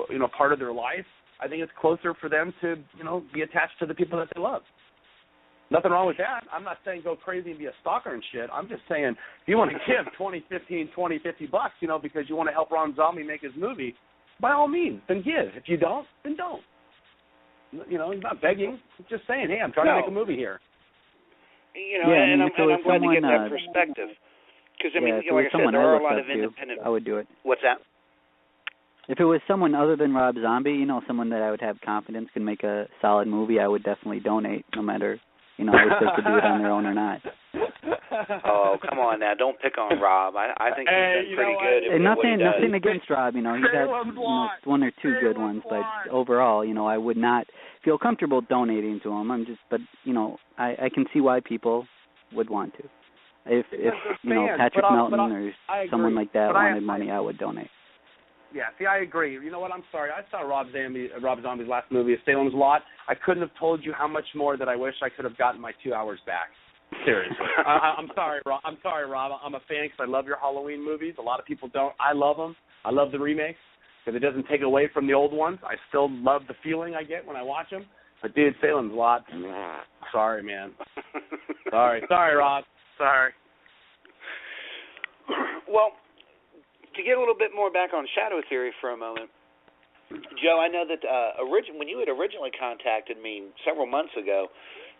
you know, part of their life. I think it's closer for them to, you know, be attached to the people that they love. Nothing wrong with that. I'm not saying go crazy and be a stalker and shit. I'm just saying if you want to give $20, $50, you know, because you want to help Ron Zombie make his movie, by all means, then give. If you don't, then don't. You know, he's not begging. He's just saying, hey, I'm trying to make a movie here. You know, and I'm glad to get that perspective. Because, I mean, like I said, there are a lot of independent... I would do it. What's that? If it was someone other than Rob Zombie, you know, someone that I would have confidence can make a solid movie, I would definitely donate, no matter, you know, if they could do it on their own or not. Oh, come on now. Don't pick on Rob. I think he's been pretty good at what he does. Nothing against Rob, you know. He's had one or two good ones, but overall, you know, I would not feel comfortable donating to him. But, you know, I can see why people would want to. If you know, Patrick Melton or someone like that wanted money, I would donate. Yeah, see, I agree. You know what? I'm sorry. I saw Rob Zombie's last movie, Salem's Lot. I couldn't have told you how much more that I wish I could have gotten my 2 hours back. Seriously. I'm sorry, Rob. I'm a fan because I love your Halloween movies. A lot of people don't. I love them. I love the remakes because it doesn't take away from the old ones. I still love the feeling I get when I watch them. But, dude, Salem's Lot, sorry, man. Sorry, Rob. Sorry. Well, to get a little bit more back on Shadow Theory for a moment, Joe, I know that when you had originally contacted me several months ago,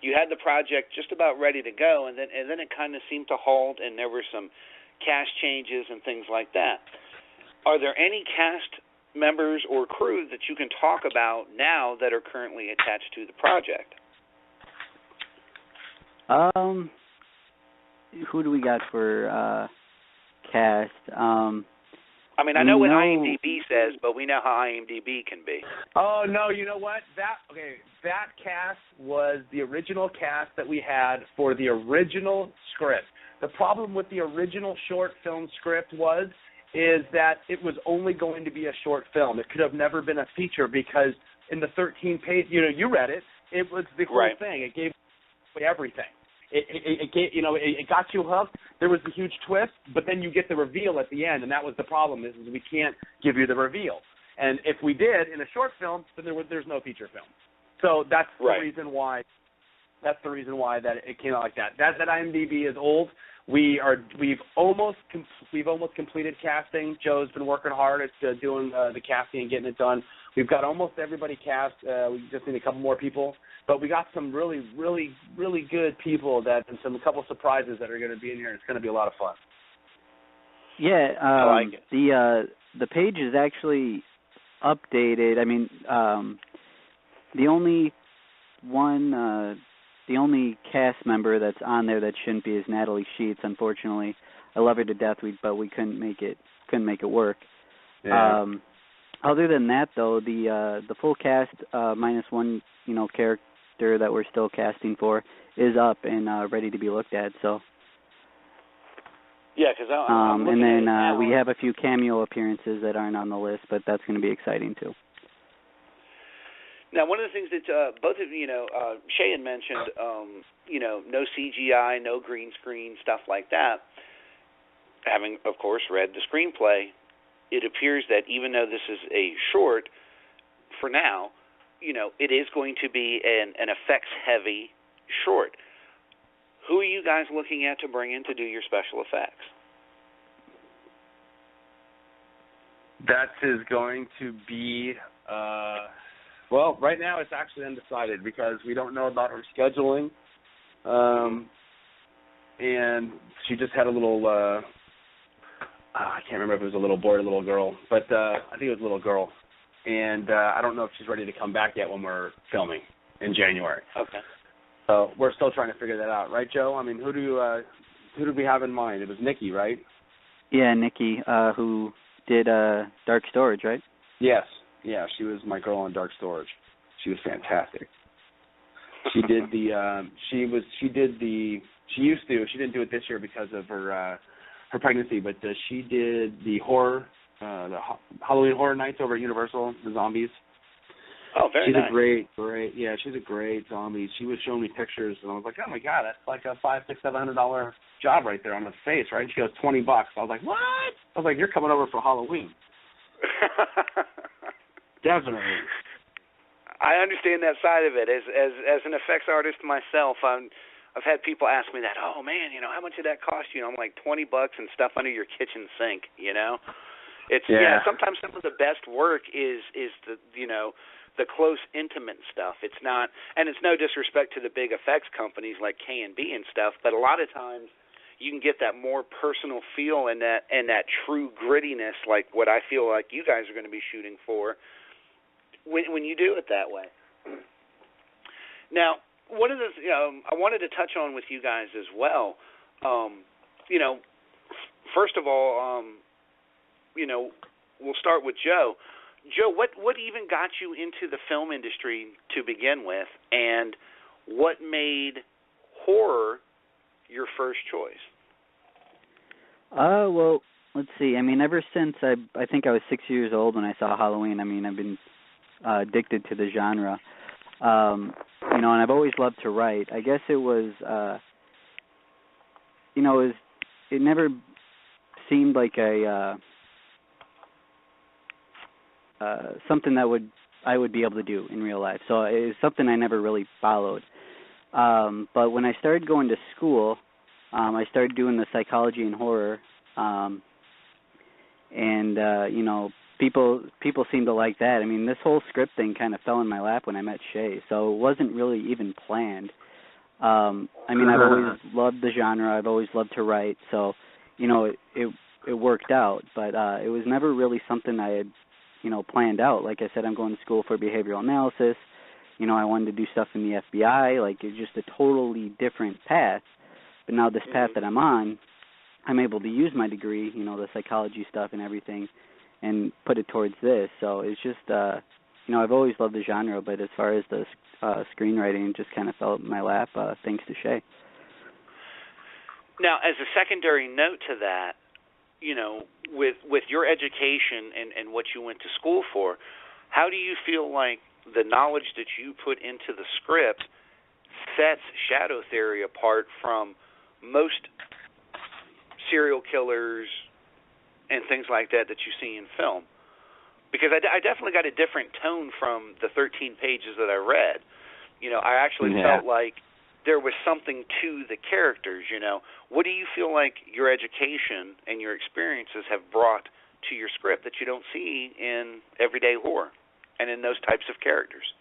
you had the project just about ready to go, and then it kind of seemed to halt, and there were some cast changes and things like that. Are there any cast members or crew that you can talk about now that are currently attached to the project? Who do we got for cast? I mean, I know what IMDb says, but we know how IMDb can be. Oh, no, you know what? That cast was the original cast that we had for the original script. The problem with the original short film script is that it was only going to be a short film. It could have never been a feature because in the 13-page, you know, you read it, it was the whole thing. It gave away everything. It got you hooked. There was the huge twist, but then you get the reveal at the end, and that was the problem. Is we can't give you the reveal. And if we did in a short film, then there's no feature film. So that's the reason why. That's the reason why that it came out like that. That IMDb is old. We've almost completed casting. Joe's been working hard at doing the casting and getting it done. We've got almost everybody cast. We just need a couple more people. But we got some really, really, really good people and a couple surprises that are going to be in here. It's going to be a lot of fun. Yeah, I like it. The page is actually updated. I mean, the only cast member that's on there that shouldn't be is Natalie Sheets. Unfortunately, I love her to death, but we couldn't make it work. Yeah. Other than that, though, the full cast minus one, you know, character that we're still casting for is up and ready to be looked at. So. Yeah, because I'm looking and then at it now. We have a few cameo appearances that aren't on the list, but that's going to be exciting too. Now, one of the things that both of you know, Shay had mentioned, you know, no CGI, no green screen, stuff like that. having, of course, read the screenplay, it appears that even though this is a short, for now, it is going to be an effects-heavy short. Who are you guys looking at to bring in to do your special effects? That is going to be, well, right now it's actually undecided because we don't know about her scheduling. And she just had a little, I can't remember if it was a little boy or a little girl, but I think it was a little girl. And I don't know if she's ready to come back yet when we're filming in January. Okay. So we're still trying to figure that out, right, Joe? I mean, who do we have in mind? It was Nikki, right? Yeah, Nikki, who did Dark Storage, right? Yes. Yeah, she was my girl on Dark Storage. She was fantastic. She did she didn't do it this year because of her pregnancy, but she did the horror, the Halloween Horror Nights over at Universal, the zombies. Oh, very nice. She's a great zombie. She was showing me pictures, and I was like, oh my God, that's like a $500-$700 job right there on the face, right? And she goes, $20. I was like, what? I was like, you're coming over for Halloween. Definitely. I understand that side of it. As an effects artist myself, I've had people ask me that. Oh man, how much did that cost you? I'm like $20 and stuff under your kitchen sink. It's sometimes some of the best work is the close, intimate stuff. It's not, and it's no disrespect to the big effects companies like K&B and stuff, but a lot of times you can get that more personal feel and that true grittiness, like what I feel like you guys are going to be shooting for when you do it that way. Now, one of the I wanted to touch on with you guys as well. First of all, we'll start with Joe. Joe, what even got you into the film industry to begin with, and what made horror your first choice? Well, let's see. I mean, ever since I think I was 6 years old when I saw Halloween. I mean, I've been addicted to the genre. And I've always loved to write. I guess it was, it never seemed like something that I would be able to do in real life. So it was something I never really followed. But when I started going to school, I started doing the psychology and horror, people seem to like that. I mean, this whole script thing kind of fell in my lap when I met Shay, so it wasn't really even planned. I've always loved the genre. I've always loved to write, so it worked out. But it was never really something I had planned out. Like I said, I'm going to school for behavioral analysis. I wanted to do stuff in the FBI. Like, it's just a totally different path. But now this path that I'm on, I'm able to use my degree, the psychology stuff and everything, and put it towards this. So it's just, I've always loved the genre, but as far as the screenwriting, it just kind of fell in my lap, thanks to Shay. Now, as a secondary note to that, with your education and what you went to school for, how do you feel like the knowledge that you put into the script sets Shadow Theory apart from most serial killers and things like that you see in film? Because I definitely got a different tone from the 13 pages that I read. I actually felt like there was something to the characters, What do you feel like your education and your experiences have brought to your script that you don't see in everyday horror and in those types of characters?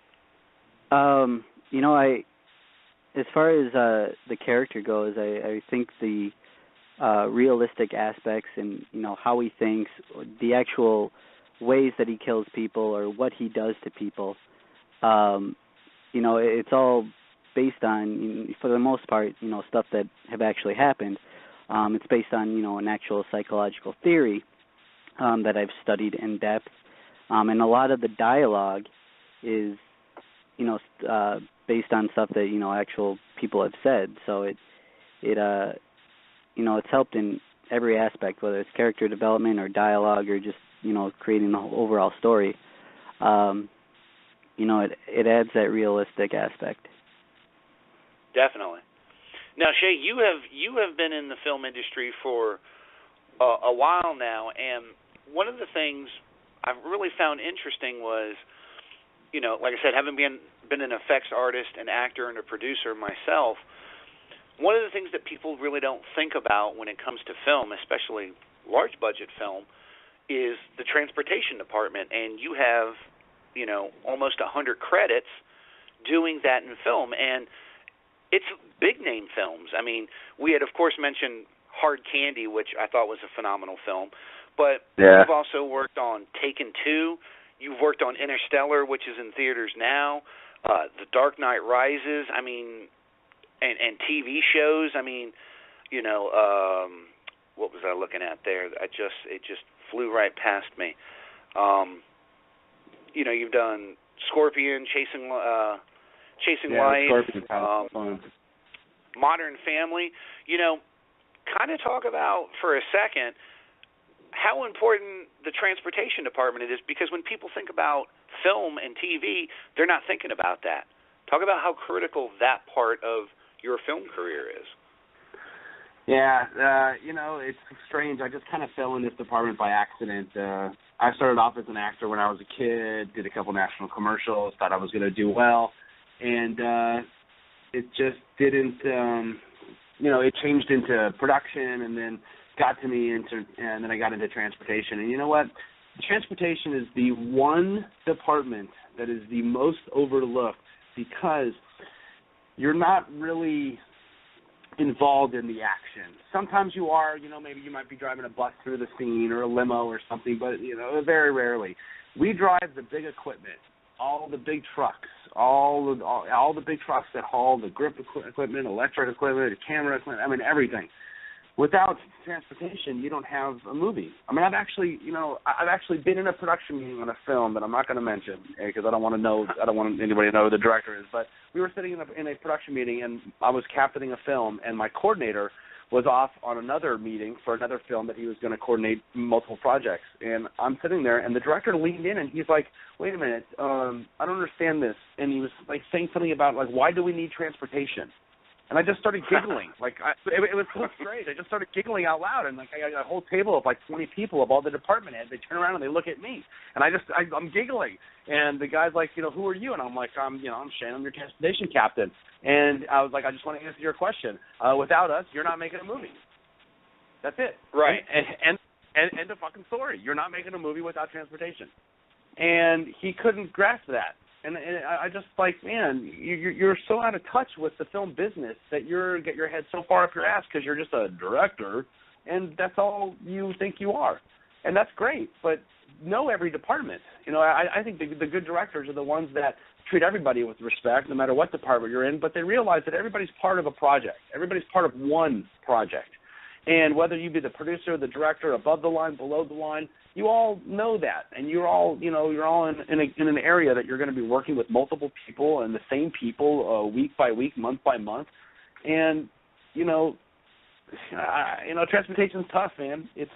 As far as the character goes, I think the realistic aspects and, how he thinks, the actual ways that he kills people or what he does to people, it's all based on, for the most part, stuff that have actually happened. It's based on, an actual psychological theory that I've studied in depth. And a lot of the dialogue is, based on stuff that, actual people have said. So it's helped in every aspect, whether it's character development or dialogue or just, creating the overall story. It adds that realistic aspect. Definitely. Now, Shay, you have been in the film industry for a while now, and one of the things I've really found interesting was, like I said, having been an effects artist, an actor, and a producer myself, one of the things that people really don't think about when it comes to film, especially large budget film, is the transportation department. And you have, almost 100 credits doing that in film. And it's big name films. I mean, we had, of course, mentioned Hard Candy, which I thought was a phenomenal film. But you've also worked on Taken 2. You've worked on Interstellar, which is in theaters now. The Dark Knight Rises. I mean, and TV shows. I mean, what was I looking at there? It just flew right past me. You've done Scorpion, Chasing Life, Modern Family. Kind of talk about for a second how important the transportation department is, because when people think about film and TV, they're not thinking about that. Talk about how critical that part of your film career is. Yeah, it's strange. I just kind of fell in this department by accident. I started off as an actor when I was a kid, did a couple national commercials, thought I was going to do well, and it just didn't, it changed into production, and then got to me, and then I got into transportation. And you know what? Transportation is the one department that is the most overlooked, because you're not really involved in the action. Sometimes you are, maybe you might be driving a bus through the scene or a limo or something, but, very rarely. We drive the big equipment, all the big trucks, all the big trucks that haul the grip equipment, electric equipment, the camera equipment, I mean, everything. Without transportation, you don't have a movie. I mean, I've actually been in a production meeting on a film that I'm not going to mention, because I don't want anybody to know who the director is. But we were sitting in a production meeting, and I was captaining a film, and my coordinator was off on another meeting for another film that he was going to coordinate multiple projects. And I'm sitting there, and the director leaned in, and he's like, "Wait a minute, I don't understand this." And he was like saying something about why do we need transportation? And I just started giggling. It was so strange. I just started giggling out loud, and I got a whole table of 20 people of all the department heads. They turn around and they look at me, and I'm giggling. And the guy's like, who are you? And I'm like, I'm Schien. I'm your transportation captain. And I was like, I just want to answer your question. Without us, you're not making a movie. That's it. Right. And end of fucking story. You're not making a movie without transportation. And he couldn't grasp that. And I just man, you're so out of touch with the film business that you get your head so far up your ass because you're just a director, and that's all you think you are. And that's great, but know every department. I think the good directors are the ones that treat everybody with respect, no matter what department you're in, but they realize that everybody's part of a project. Everybody's part of one project. And whether you be the producer, the director, above the line, below the line, you all know that, and you're all in an area that you're going to be working with multiple people and the same people week by week, month by month, and transportation's tough, man. It's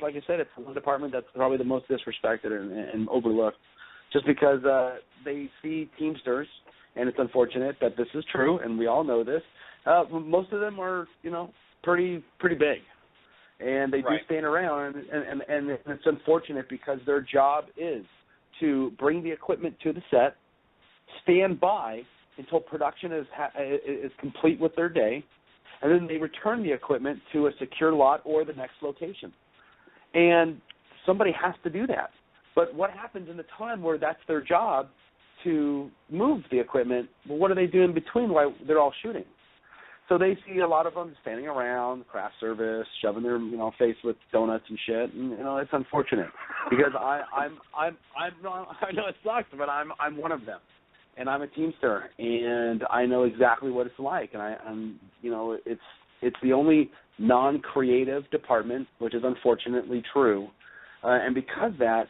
like I said, it's one department that's probably the most disrespected and overlooked, just because they see Teamsters, and it's unfortunate that this is true, and we all know this. Most of them are pretty big. And they do stand around, and it's unfortunate because their job is to bring the equipment to the set, stand by until production is complete with their day, and then they return the equipment to a secure lot or the next location. And somebody has to do that. But what happens in the time where that's their job to move the equipment? Well, what do they do in between while they're all shooting? So they see a lot of them standing around, craft service, shoving their face with donuts and shit, and it's unfortunate because I'm not, I know it sucks, but I'm one of them, and I'm a Teamster, and I know exactly what it's like, and I'm it's the only non-creative department, which is unfortunately true, and because of that,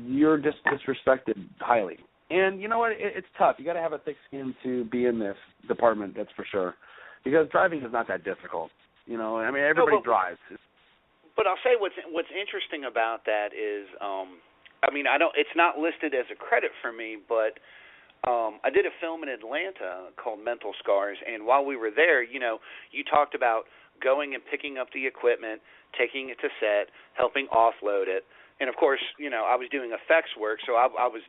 you're just disrespected highly. And you know what? It's tough. You got to have a thick skin to be in this department. That's for sure. Because driving is not that difficult. Everybody drives. But I'll say what's interesting about that is, it's not listed as a credit for me, but I did a film in Atlanta called Mental Scars, and while we were there, you talked about going and picking up the equipment, taking it to set, helping offload it. And of course, I was doing effects work, so I was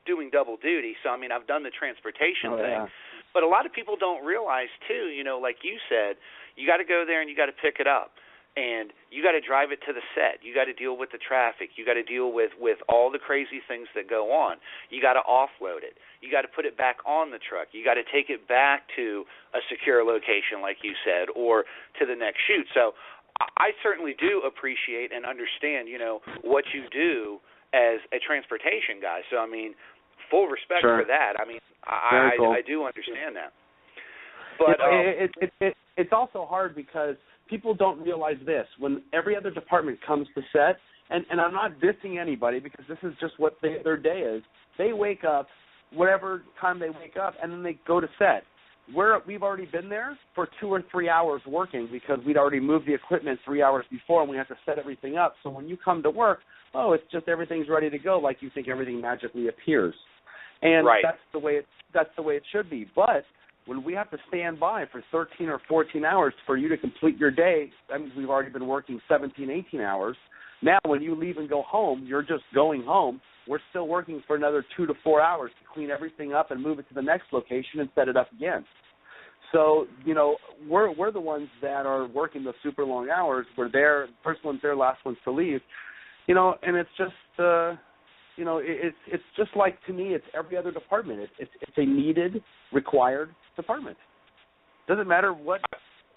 doing double duty. So I mean, I've done the transportation thing. Yeah. But a lot of people don't realize too, like you said, you got to go there and you got to pick it up. And you got to drive it to the set. You got to deal with the traffic. You got to deal with all the crazy things that go on. You got to offload it. You got to put it back on the truck. You got to take it back to a secure location, like you said, or to the next shoot. So I certainly do appreciate and understand, what you do as a transportation guy. So, I mean, full respect for that. I mean, I do understand that. But it's also hard because people don't realize this. When every other department comes to set, and I'm not dissing anybody because this is just what their day is, they wake up whatever time they wake up, and then they go to set. We've already been there for 2 or 3 hours working because we'd already moved the equipment 3 hours before, and we have to set everything up. So when you come to work, it's just everything's ready to go, like you think everything magically appears. And that's the way it should be. But when we have to stand by for 13 or 14 hours for you to complete your day, that means we've already been working 17, 18 hours. Now, when you leave and go home, you're just going home. We're still working for another 2 to 4 hours to clean everything up and move it to the next location and set it up again. So, we're the ones that are working the super long hours. We're there, first ones there, last ones to leave. And it's just, it's just like, to me, it's every other department. It's a needed, required department. Doesn't matter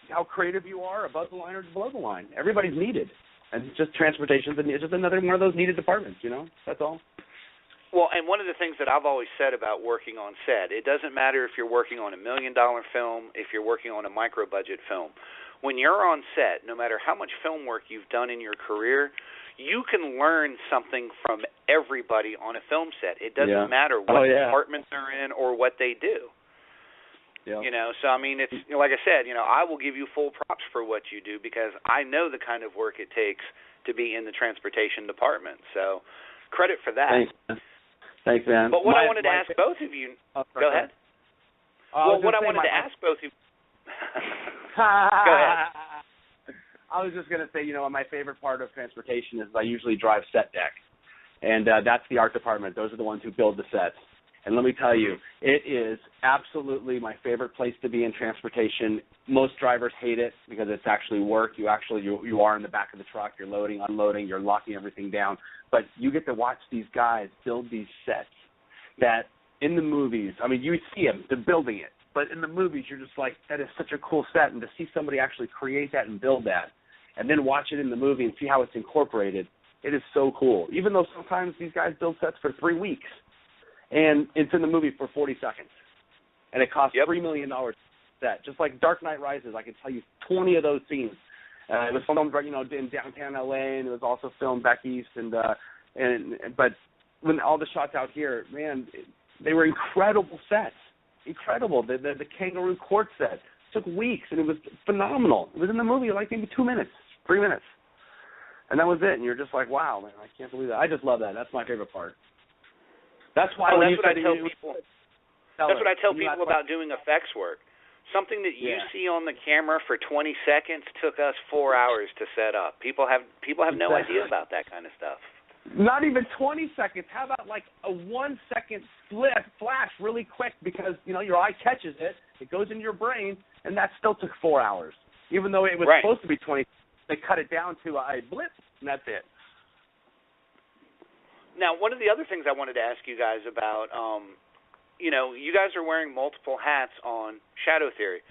how creative you are, above the line or below the line. Everybody's needed, and it's just transportation. It's just another one of those needed departments. That's all. Well, and one of the things that I've always said about working on set, it doesn't matter if you're working on $1 million film, if you're working on a micro-budget film. When you're on set, no matter how much film work you've done in your career, you can learn something from everybody on a film set. It doesn't matter what department they're in or what they do. Yeah. So I mean, it's like I said, I will give you full props for what you do because I know the kind of work it takes to be in the transportation department. So credit for that. Thanks, man. But what I wanted to ask both of you, go ahead. What I wanted to ask both of you. Go ahead. I was just going to say, my favorite part of transportation is I usually drive set deck, and that's the art department. Those are the ones who build the sets. And let me tell you, it is absolutely my favorite place to be in transportation. Most drivers hate it because it's actually work. You are in the back of the truck. You're loading, unloading. You're locking everything down. But you get to watch these guys build these sets that in the movies, I mean, you see them, they're building it. But in the movies, you're just like, that is such a cool set. And to see somebody actually create that and build that and then watch it in the movie and see how it's incorporated, it is so cool. Even though sometimes these guys build sets for 3 weeks. And it's in the movie for 40 seconds. And it costs $3 million to set. Just like Dark Knight Rises, I can tell you 20 of those scenes. It was filmed, in downtown L.A., and it was also filmed back east. But when all the shots out here, man, they were incredible sets. Incredible. The kangaroo court set took weeks, and it was phenomenal. It was in the movie like maybe 2 minutes, 3 minutes. And that was it. And you're just like, wow, man, I can't believe that. I just love that. That's my favorite part. That's why that's what I tell people. That's what I tell people about doing effects work. Something that you see on the camera for 20 seconds took us 4 hours to set up. People have no idea about that kind of stuff. Not even 20 seconds. How about like a 1 second flash really quick because, your eye catches it, it goes into your brain, and that still took 4 hours. Even though it was supposed to be 20, they cut it down to a blip, and that's it. Now, one of the other things I wanted to ask you guys about, you guys are wearing multiple hats on Shadow Theory.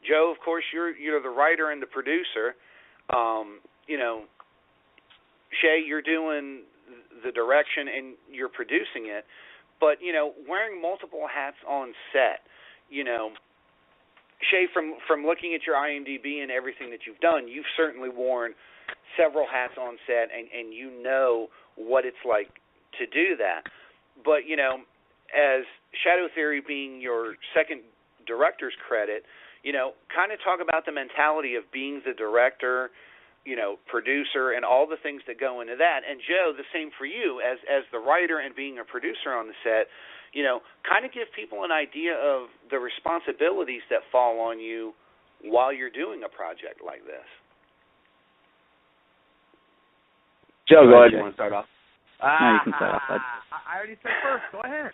Joe, of course, you're the writer and the producer. Shay, you're doing the direction and you're producing it. But, wearing multiple hats on set, Shay, from looking at your IMDb and everything that you've done, you've certainly worn several hats on set, and you know what it's like to do that. But, as Shadow Theory being your second director's credit, kind of talk about the mentality of being the director, producer, and all the things that go into that. And Joe, the same for you as the writer and being a producer on the set, kind of give people an idea of the responsibilities that fall on you while you're doing a project like this? Joe, go ahead. You want to start off? No, you can start off, bud. I already said first. Go ahead.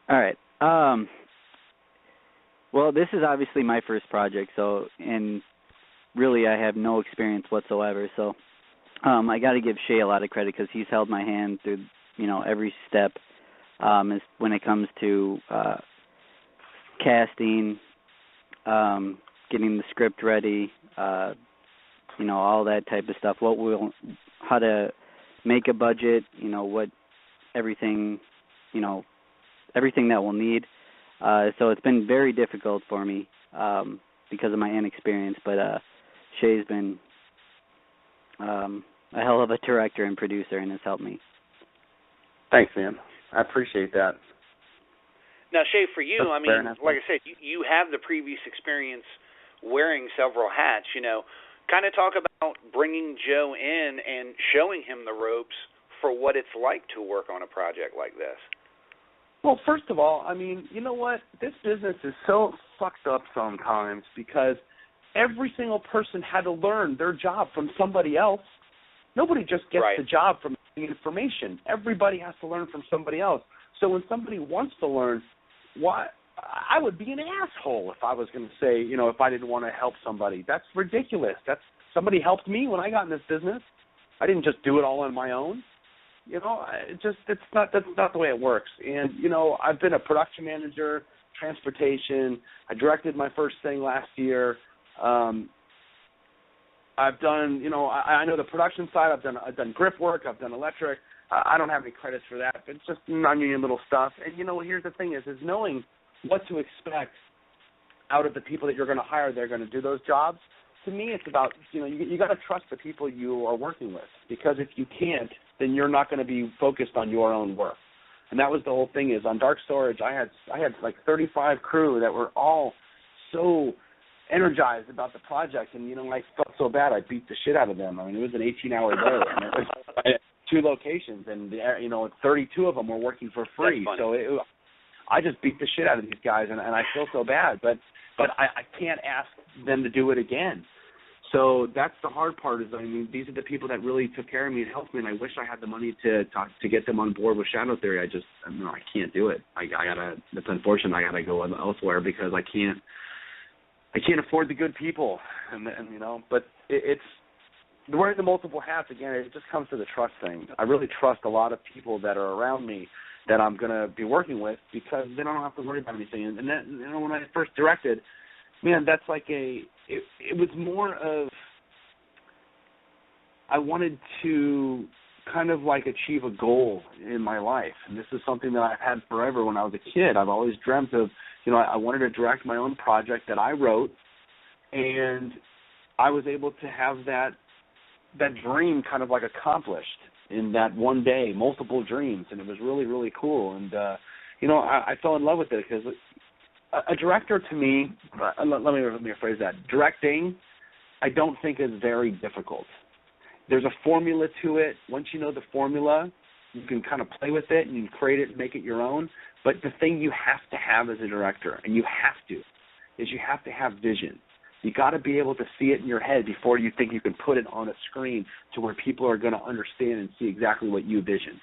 All right. Well, this is obviously my first project, and really I have no experience whatsoever. So I got to give Shay a lot of credit because he's held my hand through, every step when it comes to casting, getting the script ready, all that type of stuff. How to make a budget, what everything that we'll need. So it's been very difficult for me because of my inexperience, but Shay's been a hell of a director and producer and has helped me. Thanks, man. I appreciate that. Now, Shay, for you, That's I mean, like I said, you have the previous experience wearing several hats, Kind of talk about bringing Joe in and showing him the ropes for what it's like to work on a project like this. Well, first of all, I mean, you know what? This business is so fucked up sometimes because every single person had to learn their job from somebody else. Nobody just gets the job from the information. Everybody has to learn from somebody else. So when somebody wants to learn, I would be an asshole if I was going to say, if I didn't want to help somebody. That's ridiculous. Somebody helped me when I got in this business. I didn't just do it all on my own. That's not the way it works. And I've been a production manager, transportation. I directed my first thing last year. I've done, I know the production side. I've done grip work. I've done electric. I don't have any credits for that, but it's just non-union little stuff. And here's the thing: is knowing what to expect out of the people that you're going to hire. They're going to do those jobs. To me, it's about you got to trust the people you are working with, because if you can't, then you're not going to be focused on your own work. And that was the whole thing. Is on Dark Storage, I had like 35 crew that were all so energized about the project, and I felt so bad. I beat the shit out of them. I mean, it was an 18-hour day, and it was 2 locations, and 32 of them were working for free. So I just beat the shit out of these guys, and I feel so bad. But I can't ask them to do it again. So that's the hard part. Is these are the people that really took care of me and helped me, and I wish I had the money to get them on board with Shadow Theory. I can't do it. I gotta. It's unfortunate. I gotta go elsewhere because I can't afford the good people, and But it's wearing the multiple hats again. It just comes to the trust thing. I really trust a lot of people that are around me that I'm going to be working with, because then I don't have to worry about anything. And that, when I first directed, man, that's like it was more of, I wanted to kind of like achieve a goal in my life. And this is something that I've had forever. When I was a kid, I've always dreamt of, I wanted to direct my own project that I wrote, and I was able to have that dream kind of like accomplished in that one day, multiple dreams, and it was really, really cool. And, I fell in love with it because a director to me, let me rephrase that, directing I don't think is very difficult. There's a formula to it. Once you know the formula, you can kind of play with it and you can create it and make it your own. But the thing you have to have as a director, and you have to have vision. You got to be able to see it in your head before you think you can put it on a screen to where people are going to understand and see exactly what you vision.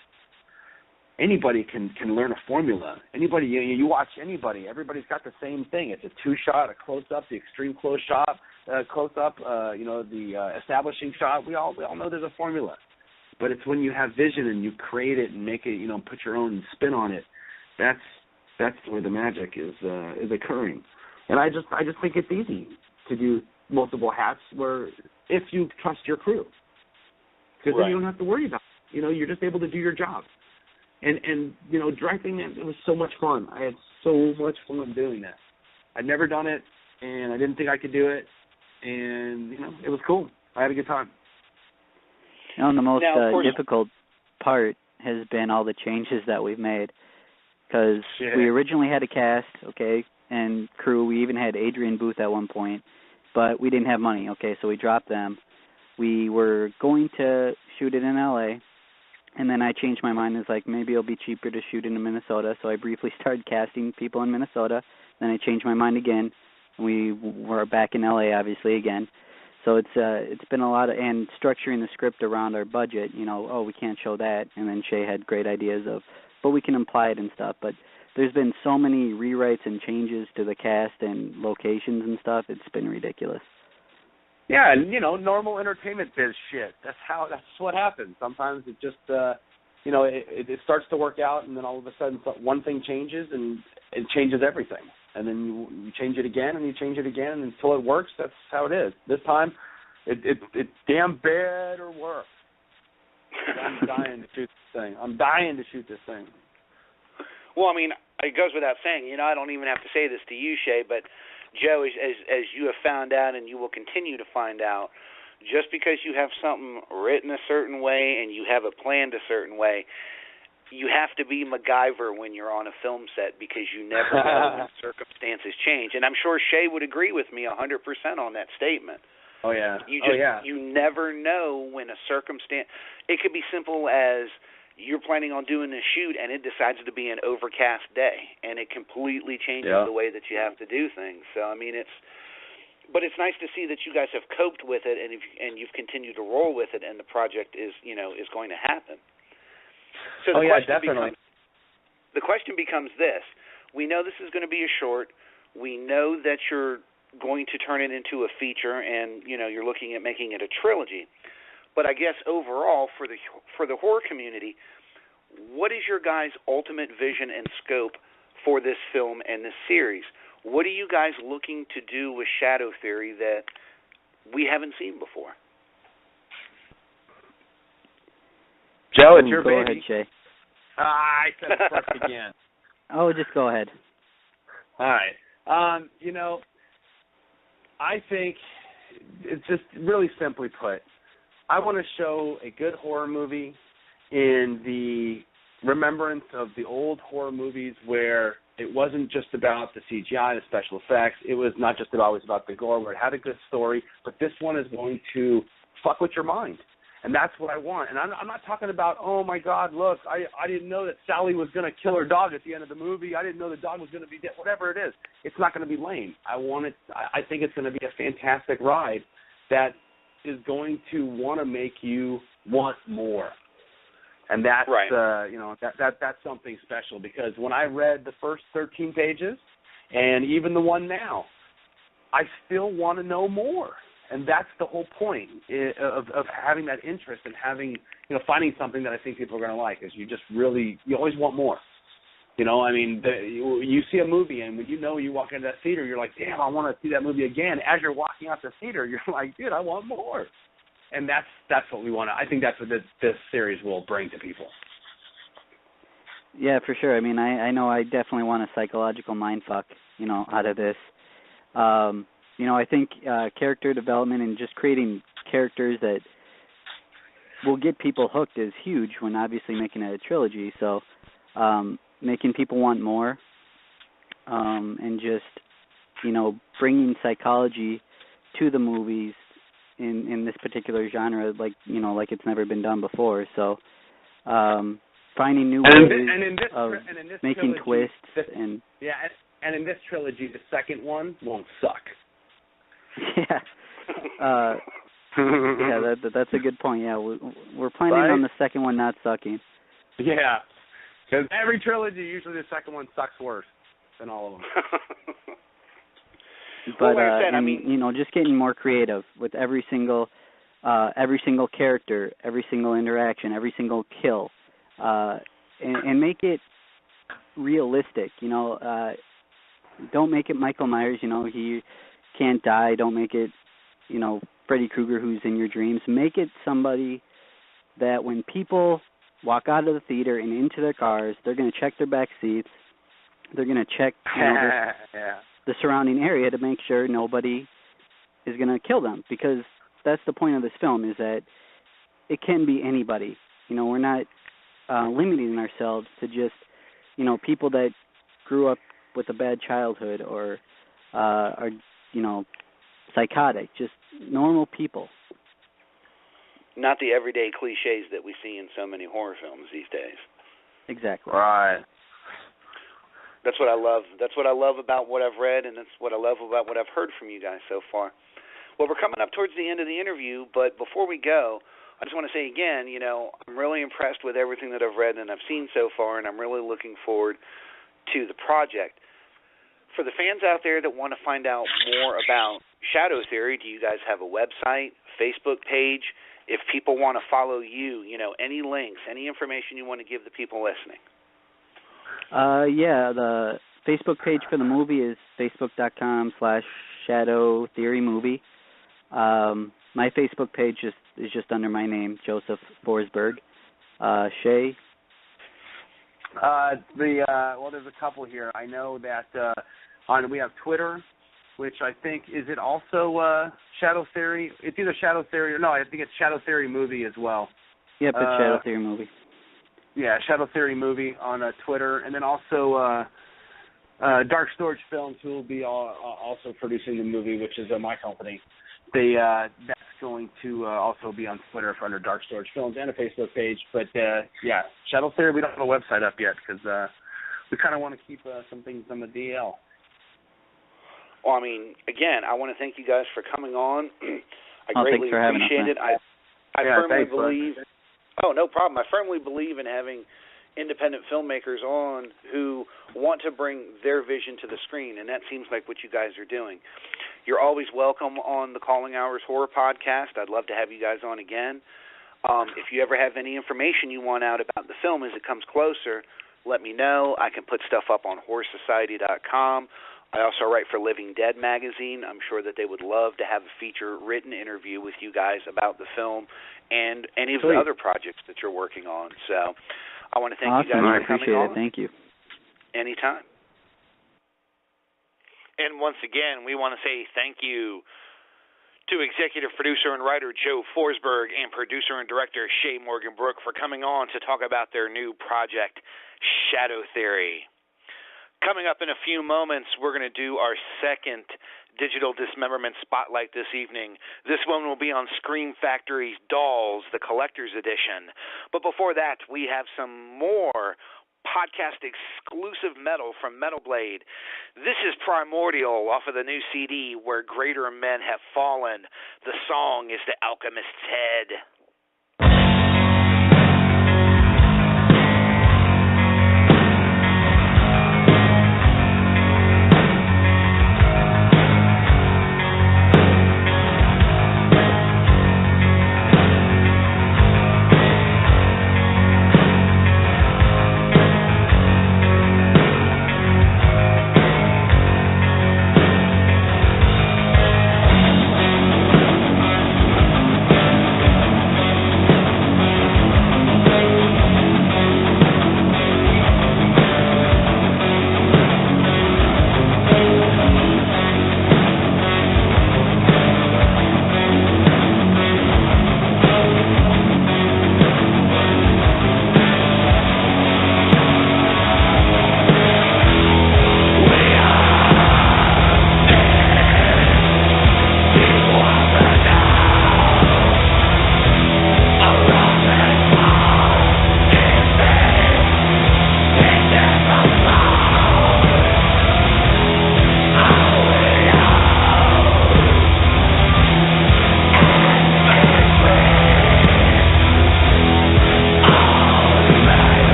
Anybody can learn a formula. Anybody, you watch anybody, everybody's got the same thing. It's a 2-shot, a close-up, the extreme close-up, the establishing shot. We all know there's a formula. But it's when you have vision and you create it and make it, put your own spin on it. That's where the magic is occurring. And I just think it's easy to do multiple hats where if you trust your crew, because then you don't have to worry about it. You're just able to do your job. And directing it was so much fun. I had so much fun doing that. I'd never done it, and I didn't think I could do it, and it was cool. I had a good time. The most difficult part has been all the changes that we've made, because we originally had a cast, and crew. We even had Adrian Booth at one point, but we didn't have money, so we dropped them. We were going to shoot it in L.A., and then I changed my mind. It's like, maybe it'll be cheaper to shoot in Minnesota, so I briefly started casting people in Minnesota. Then I changed my mind again, We were back in LA, obviously, again. So it's been a lot of, and structuring the script around our budget. We can't show that, and then Shay had great ideas of, but we can imply it and stuff. But there's been so many rewrites and changes to the cast and locations and stuff. It's been ridiculous. Yeah, and normal entertainment biz shit. That's what happens. Sometimes it just it starts to work out, and then all of a sudden one thing changes, and it changes everything. And then you change it again, and you change it again, and until it works. That's how it is. This time, it damn better work. I'm dying to shoot this thing. Well, I mean, it goes without saying. I don't even have to say this to you, Shay, but Joe, as you have found out, and you will continue to find out, just because you have something written a certain way and you have it planned a certain way, you have to be MacGyver when you're on a film set, because you never know when circumstances change. And I'm sure Shay would agree with me 100% on that statement. Oh, yeah. You never know when a circumstance. It could be simple as you're planning on doing a shoot and it decides to be an overcast day, and it completely changes the way that you have to do things. So, I mean, but it's nice to see that you guys have coped with it, and you've continued to roll with it, and the project is going to happen. So definitely. The question becomes this. We know this is going to be a short. We know that you're going to turn it into a feature, and you're looking at making it a trilogy. But I guess overall, for the horror community, what is your guys' ultimate vision and scope for this film and this series? What are you guys looking to do with Shadow Theory that we haven't seen before? Joe, it's your baby. Go ahead, Shay. I said it first again. Oh, just go ahead. All right. I think it's just really simply put, I want to show a good horror movie in the remembrance of the old horror movies where it wasn't just about the CGI, the special effects. It was not just always about the gore, where it had a good story. But this one is going to fuck with your mind. And that's what I want. And I'm not talking about, oh, my God, look, I didn't know that Sally was going to kill her dog at the end of the movie. I didn't know the dog was going to be dead. Whatever it is, it's not going to be lame. I think it's going to be a fantastic ride that is going to want to make you want more. And that's, right. That's something special, because when I read the first 13 pages and even the one now, I still want to know more. And that's the whole point of having that interest and finding something that I think people are going to like, is you always want more. You see a movie, and when you walk into that theater, you're like, damn, I want to see that movie again. As you're walking out the theater, you're like, dude, I want more. And that's what we want. I think that's what this series will bring to people. Yeah, for sure. I mean, I know I definitely want a psychological mindfuck, out of this. I think character development and just creating characters that will get people hooked is huge when obviously making a trilogy. So making people want more, and just, bringing psychology to the movies in this particular genre, like it's never been done before. So finding new ways of making trilogy, twists. And in this trilogy, the second one won't suck. Yeah. That's a good point. Yeah, we're planning on the second one not sucking. Yeah, because every trilogy, usually the second one sucks worse than all of them. But just getting more creative with every single character, every single interaction, every single kill, and make it realistic. Don't make it Michael Myers. He can't die. Don't make it, Freddy Krueger who's in your dreams. Make it somebody that when people walk out of the theater and into their cars, they're going to check their back seats. They're going to check the surrounding area to make sure nobody is going to kill them, because that's the point of this film, is that it can be anybody. We're not limiting ourselves to just, people that grew up with a bad childhood or are, psychotic, just normal people. Not the everyday cliches that we see in so many horror films these days. Exactly. Right. That's what I love. That's what I love about what I've read, and that's what I love about what I've heard from you guys so far. Well, we're coming up towards the end of the interview, but before we go, I just want to say again, I'm really impressed with everything that I've read and I've seen so far, and I'm really looking forward to the project. For the fans out there that want to find out more about Shadow Theory, do you guys have a website, Facebook page? If people want to follow you, any links, any information you want to give the people listening? Yeah, the Facebook page for the movie is facebook.com/Shadow Theory Movie. My Facebook page is just under my name, Joseph Forsberg. Shay? Well, there's a couple here. I know that we have Twitter, which I think, is it also Shadow Theory? It's either Shadow Theory or no, I think it's Shadow Theory Movie as well. Yep, it's Shadow Theory Movie. Yeah, Shadow Theory Movie on Twitter, and then also Dark Storage Films, who will be also producing the movie, which is my company. That's going to also be on Twitter under Dark Storage Films and a Facebook page. But yeah, Shadow Theory, we don't have a website up yet because we kind of want to keep some things on the DL. Well, again, I want to thank you guys for coming on. I greatly appreciate it. I firmly believe. Oh, no problem. I firmly believe in having independent filmmakers on who want to bring their vision to the screen, and that seems like what you guys are doing. You're always welcome on the Calling Hours Horror Podcast. I'd love to have you guys on again. If you ever have any information you want out about the film as it comes closer, let me know. I can put stuff up on horrorsociety.com. I also write for Living Dead magazine. I'm sure that they would love to have a feature-written interview with you guys about the film and any of the other projects that you're working on. So I want to thank you guys for coming on. I appreciate it. Thank you. Anytime. And once again, we want to say thank you to executive producer and writer Joe Forsberg and producer and director Shay Morgan Brook for coming on to talk about their new project, Shadow Theory. Coming up in a few moments, we're going to do our second digital dismemberment spotlight this evening. This one will be on Scream Factory's Dolls, the collector's edition. But before that, we have some more podcast-exclusive metal from Metal Blade. This is Primordial off of the new CD, Where Greater Men Have Fallen. The song is The Alchemist's Head.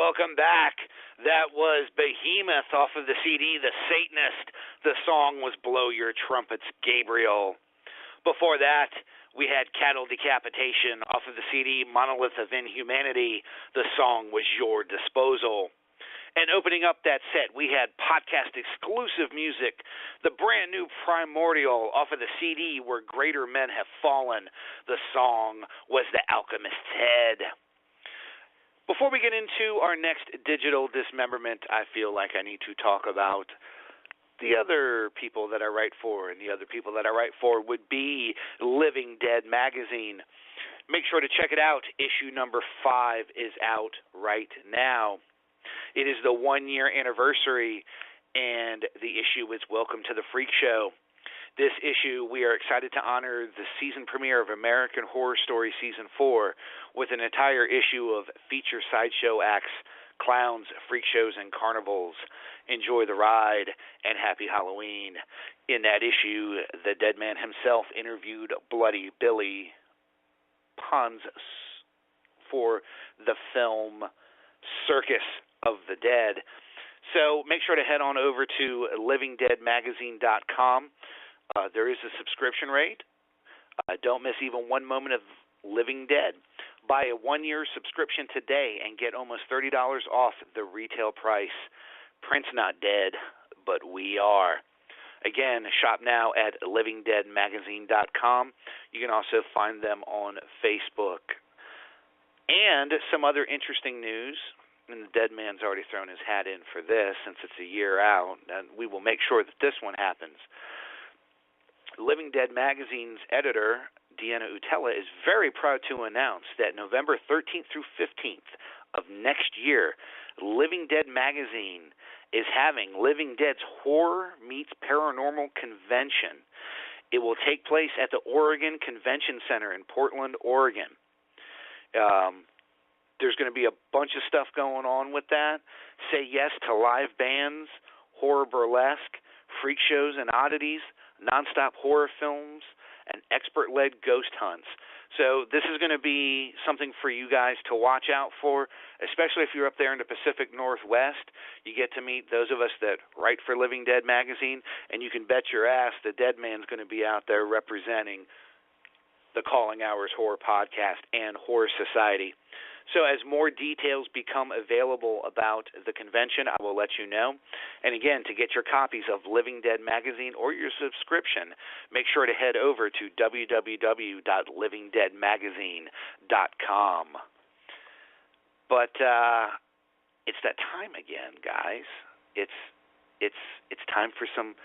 welcome back. That was Behemoth off of the CD, The Satanist. The song was Blow Your Trumpets, Gabriel. Before that, we had Cattle Decapitation off of the CD, Monolith of Inhumanity. The song was Your Disposal. And opening up that set, we had podcast-exclusive music, the brand new Primordial off of the CD, Where Greater Men Have Fallen. The song was The Alchemist's Head. Before we get into our next digital dismemberment, I feel like I need to talk about the other people that I write for, and the other people that I write for would be Living Dead magazine. Make sure to check it out. Issue number 5 is out right now. It is the 1-year anniversary, and the issue is Welcome to the Freak Show. This issue, we are excited to honor the season premiere of American Horror Story Season 4 with an entire issue of feature sideshow acts, clowns, freak shows, and carnivals. Enjoy the ride, and happy Halloween. In that issue, the Dead Man himself interviewed Bloody Billy Pons for the film Circus of the Dead. So make sure to head on over to livingdeadmagazine.com. There is a subscription rate. Don't miss even one moment of Living Dead. Buy a 1-year subscription today and get almost $30 off the retail price. Print's not dead, but we are. Again, shop now at livingdeadmagazine.com. You can also find them on Facebook. And some other interesting news, and the Dead Man's already thrown his hat in for this since it's a year out, and we will make sure that this one happens. Living Dead Magazine's editor, Deanna Utella, is very proud to announce that November 13th through 15th of next year, Living Dead Magazine is having Living Dead's Horror Meets Paranormal Convention. It will take place at the Oregon Convention Center in Portland, Oregon. There's going to be a bunch of stuff going on with that. Say yes to live bands, horror burlesque, freak shows and oddities, nonstop horror films, and expert-led ghost hunts. So this is going to be something for you guys to watch out for, especially if you're up there in the Pacific Northwest. You get to meet those of us that write for Living Dead magazine, and you can bet your ass the Dead Man's going to be out there representing the Calling Hours Horror Podcast and Horror Society. So as more details become available about the convention, I will let you know. And again, to get your copies of Living Dead magazine or your subscription, make sure to head over to www.livingdeadmagazine.com. But it's that time again, guys. It's time for some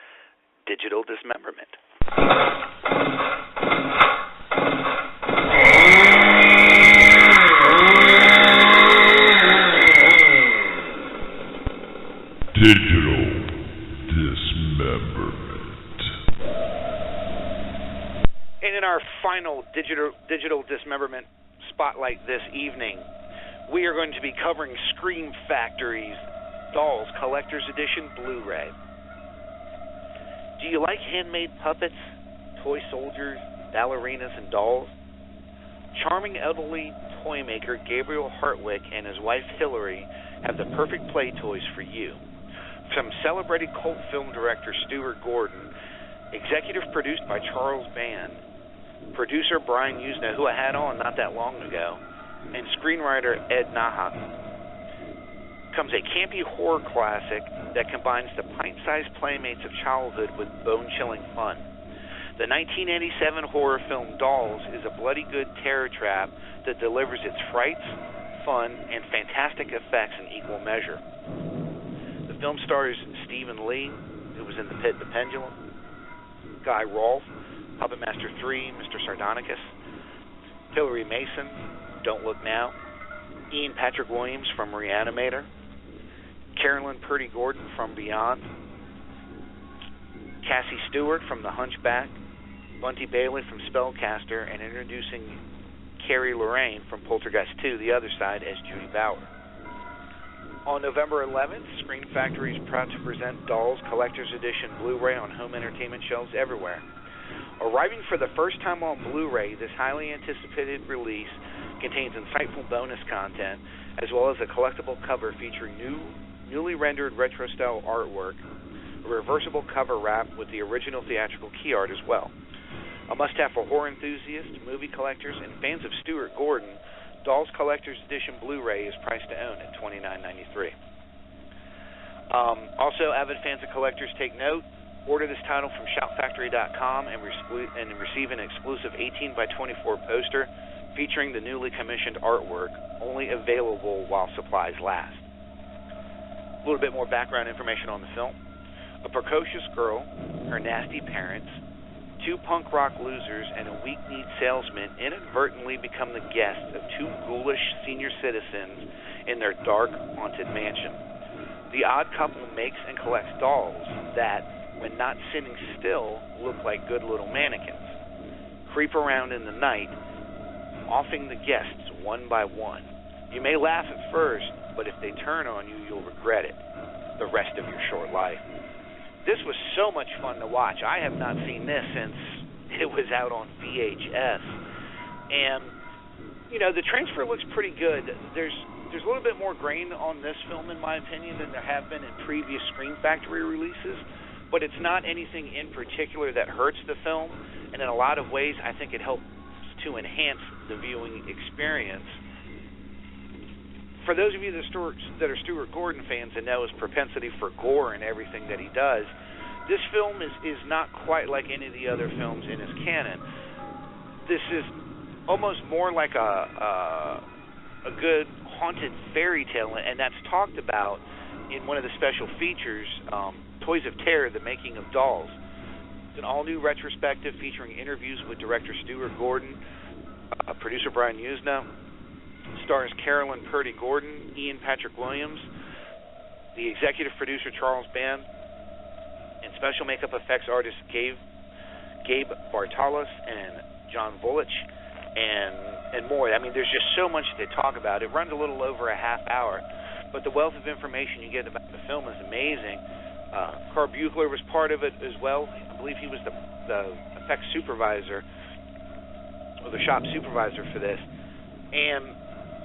digital dismemberment. Digital dismemberment. And in our final digital dismemberment spotlight this evening, we are going to be covering Scream Factory's Dolls Collector's Edition Blu-ray. Do you like handmade puppets, toy soldiers, ballerinas, and dolls? Charming elderly toy maker Gabriel Hartwick and his wife Hillary have the perfect play toys for you. From celebrated cult film director Stuart Gordon, executive produced by Charles Band, producer Brian Usna, who I had on not that long ago, and screenwriter Ed Nahak, comes a campy horror classic that combines the pint-sized playmates of childhood with bone-chilling fun. The 1987 horror film Dolls is a bloody good terror trap that delivers its frights, fun, and fantastic effects in equal measure. The film stars Stephen Lee, who was in The Pit and the Pendulum, Guy Rolfe, Puppet Master 3, Mr. Sardonicus, Hilary Mason, Don't Look Now, Ian Patrick Williams from Reanimator, Carolyn Purdy Gordon from Beyond, Cassie Stewart from The Hunchback, Bunty Bailey from Spellcaster, and introducing Carrie Lorraine from Poltergeist 2, The Other Side, as Judy Bauer. On November 11th, Scream Factory is proud to present Dolls Collector's Edition Blu-ray on home entertainment shelves everywhere. Arriving for the first time on Blu-ray, this highly anticipated release contains insightful bonus content, as well as a collectible cover featuring newly rendered retro-style artwork, a reversible cover wrap with the original theatrical key art as well. A must-have for horror enthusiasts, movie collectors, and fans of Stuart Gordon, Dolls Collector's Edition Blu-ray is priced to own at $29.93. Also, avid fans and collectors, take note. Order this title from shoutfactory.com and receive an exclusive 18 by 24 poster featuring the newly commissioned artwork, only available while supplies last. A little bit more background information on the film. A precocious girl, her nasty parents, two punk rock losers, and a weak-kneed salesman inadvertently become the guests of two ghoulish senior citizens in their dark, haunted mansion. The odd couple makes and collects dolls that, when not sitting still, look like good little mannequins. Creep around in the night, offing the guests one by one. You may laugh at first, but if they turn on you, you'll regret it the rest of your short life. This was so much fun to watch. I have not seen this since it was out on VHS. And, you know, the transfer looks pretty good. There's a little bit more grain on this film, in my opinion, than there have been in previous Scream Factory releases. But it's not anything in particular that hurts the film. And in a lot of ways, I think it helps to enhance the viewing experience. For those of you that are Stuart Gordon fans and know his propensity for gore and everything that he does, this film is not quite like any of the other films in his canon. This is almost more like a good haunted fairy tale, and that's talked about in one of the special features, Toys of Terror, The Making of Dolls. It's an all-new retrospective featuring interviews with director Stuart Gordon, producer Brian Usna, stars Carolyn Purdy Gordon, Ian Patrick Williams, the executive producer Charles Band, and special makeup effects artists Gabe Bartalos and John Volich, and more. I mean, there's just so much to talk about. It runs a little over a half hour, but the wealth of information you get about the film is amazing. Carl Buechler was part of it as well. I believe he was the effects supervisor, or the shop supervisor for this. And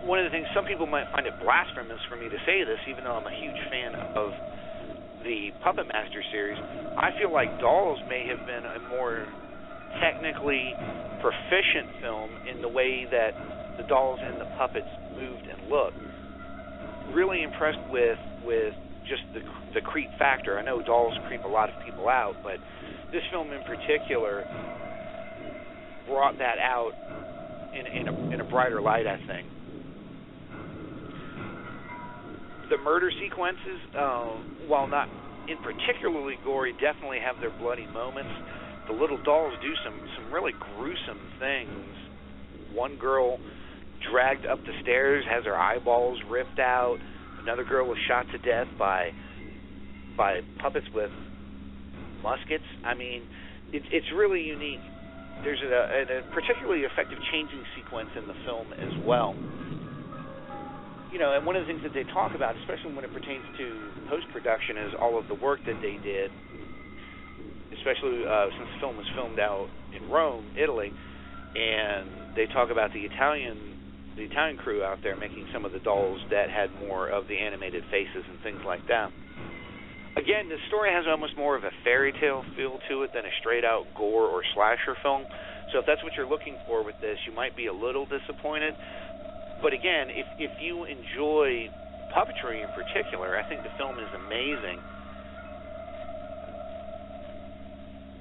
one of the things, some people might find it blasphemous for me to say this, even though I'm a huge fan of the Puppet Master series, I feel like Dolls may have been a more technically proficient film in the way that the dolls and the puppets moved and looked. Really impressed with just the creep factor. I know dolls creep a lot of people out, but this film in particular brought that out in a brighter light, I think. The murder sequences, while not in particularly gory, definitely have their bloody moments. The little dolls do some really gruesome things. One girl dragged up the stairs, has her eyeballs ripped out. Another girl was shot to death by puppets with muskets. I mean, it's really unique. There's a particularly effective changing sequence in the film as well. You know, and one of the things that they talk about, especially when it pertains to post-production, is all of the work that they did, especially since the film was filmed out in Rome, Italy, and they talk about the Italian crew out there making some of the dolls that had more of the animated faces and things like that. Again, the story has almost more of a fairy tale feel to it than a straight-out gore or slasher film. So if that's what you're looking for with this, you might be a little disappointed. But again, if you enjoy puppetry in particular, I think the film is amazing.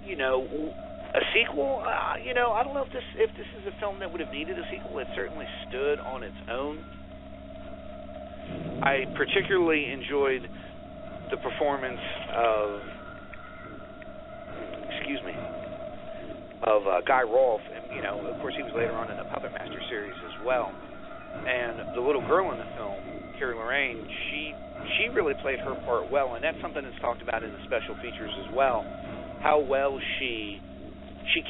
You know, a sequel, you know, I don't know if this is a film that would have needed a sequel. It certainly stood on its own. I particularly enjoyed the performance of Guy Rolfe, and, you know, of course he was later on in the Puppet Master series as well. And the little girl in the film, Carrie Lorraine, she really played her part well, and that's something that's talked about in the special features as well. How well she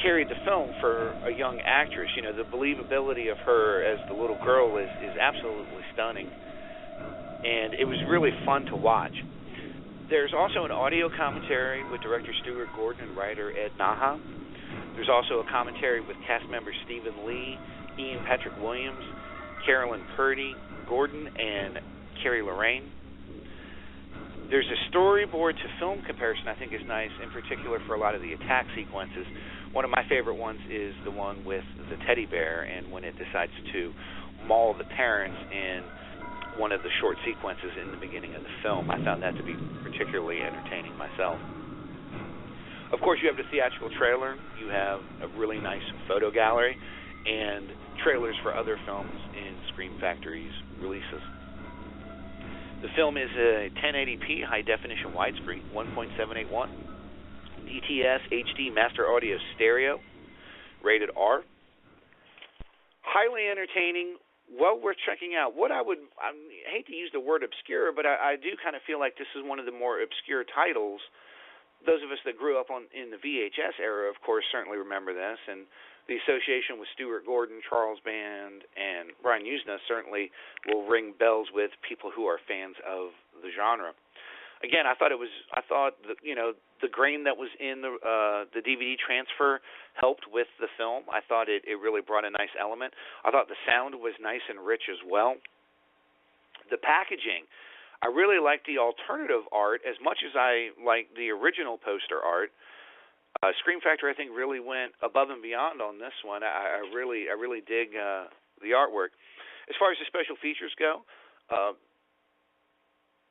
carried the film for a young actress. You know, the believability of her as the little girl is absolutely stunning, and it was really fun to watch. There's also an audio commentary with director Stuart Gordon and writer Ed Naha. There's also a commentary with cast members Stephen Lee, Ian Patrick Williams, Carolyn Purdy, Gordon, and Carrie Lorraine. There's a storyboard to film comparison I think is nice, in particular for a lot of the attack sequences. One of my favorite ones is the one with the teddy bear and when it decides to maul the parents in one of the short sequences in the beginning of the film. I found that to be particularly entertaining myself. Of course, you have the theatrical trailer. You have a really nice photo gallery and trailers for other films in Scream Factory's releases. The film is a 1080p high-definition widescreen, 1.781, DTS HD Master Audio Stereo, rated R. Highly entertaining, well worth checking out. I hate to use the word obscure, but I do kind of feel like this is one of the more obscure titles. Those of us that grew up in the VHS era, of course, certainly remember this, and the association with Stuart Gordon, Charles Band, and Brian Usna certainly will ring bells with people who are fans of the genre. Again, I thought the grain that was in the DVD transfer helped with the film. I thought it really brought a nice element. I thought the sound was nice and rich as well. The packaging, I really like the alternative art as much as I like the original poster art. Scream Factory, I think, really went above and beyond on this one. I really dig the artwork. As far as the special features go,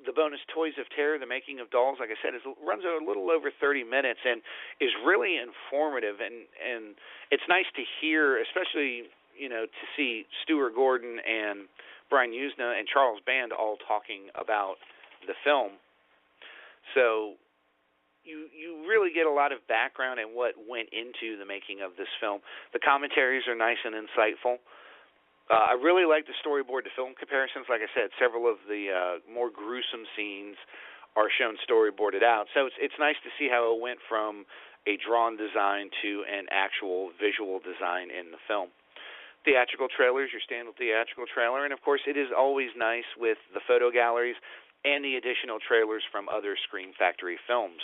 the bonus Toys of Terror, the making of dolls, like I said, runs a little over 30 minutes and is really informative. And it's nice to hear, especially to see Stuart Gordon and Brian Usna and Charles Band all talking about the film. So you really get a lot of background and what went into the making of this film. The commentaries are nice and insightful. I really like the storyboard to film comparisons. Like I said, several of the more gruesome scenes are shown storyboarded out. So it's nice to see how it went from a drawn design to an actual visual design in the film. Theatrical trailers, your standard theatrical trailer, and of course it is always nice with the photo galleries and the additional trailers from other Scream Factory films.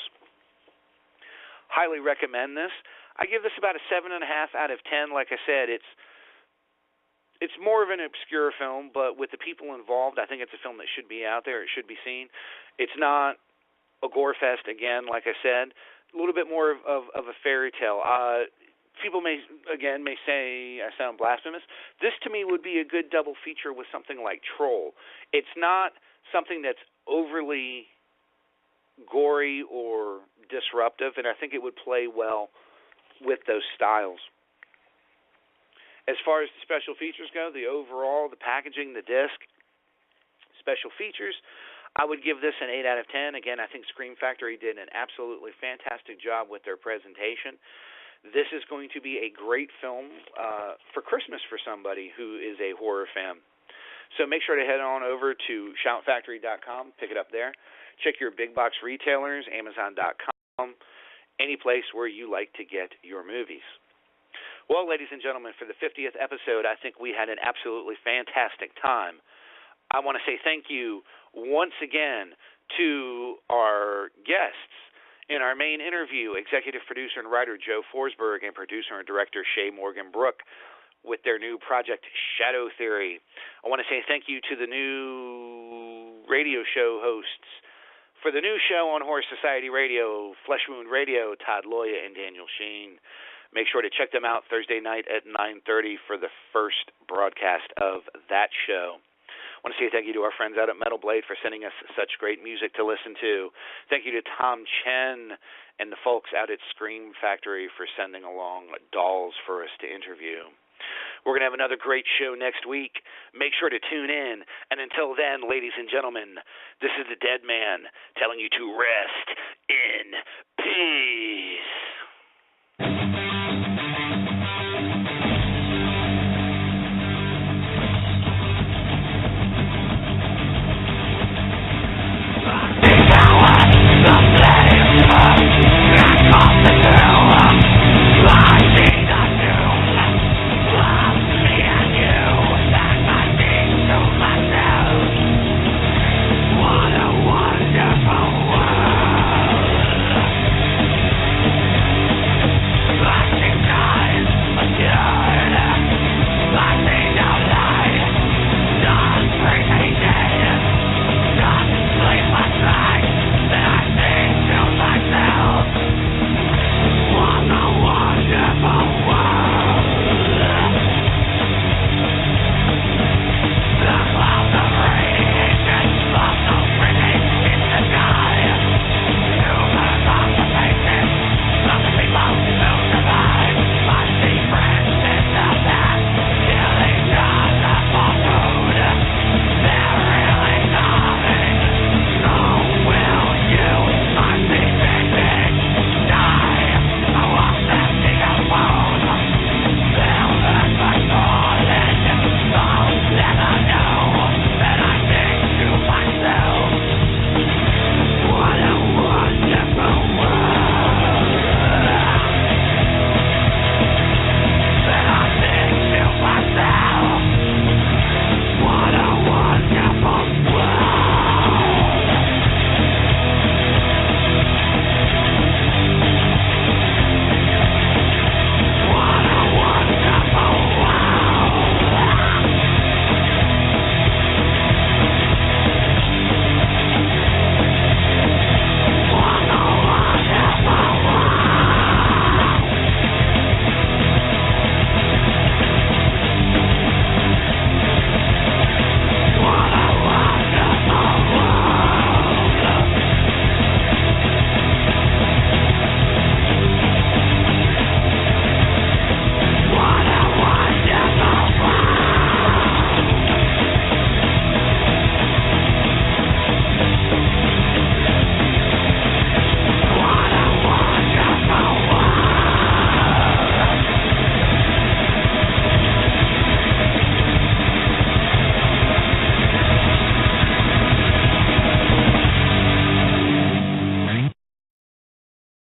Highly recommend this. I give this about a 7.5 out of 10. Like I said, it's more of an obscure film, but with the people involved, I think it's a film that should be out there. It should be seen. It's not a gore fest, again, like I said. A little bit more of a fairy tale. People may say I sound blasphemous. This, to me, would be a good double feature with something like Troll. It's not something that's overly gory or disruptive, and I think it would play well with those styles. As far as the special features go, the overall, the packaging, the disc, special features, I would give this an 8 out of 10. Again, I think Scream Factory did an absolutely fantastic job with their presentation. This is going to be a great film for Christmas for somebody who is a horror fan. So make sure to head on over to shoutfactory.com, pick it up there. Check your big box retailers, Amazon.com, any place where you like to get your movies. Well, ladies and gentlemen, for the 50th episode, I think we had an absolutely fantastic time. I want to say thank you once again to our guests in our main interview, executive producer and writer Joe Forsberg and producer and director Shay Morgan Brook with their new project Shadow Theory. I want to say thank you to the new radio show hosts for the new show on Horror Society Radio, Flesh Wound Radio, Todd, Loya, and Daniel Schien. Make sure to check them out Thursday night at 9:30 for the first broadcast of that show. I want to say thank you to our friends out at Metal Blade for sending us such great music to listen to. Thank you to Tom Chen and the folks out at Scream Factory for sending along dolls for us to interview. We're going to have another great show next week. Make sure to tune in. And until then, ladies and gentlemen, this is the Dead Man telling you to rest in peace.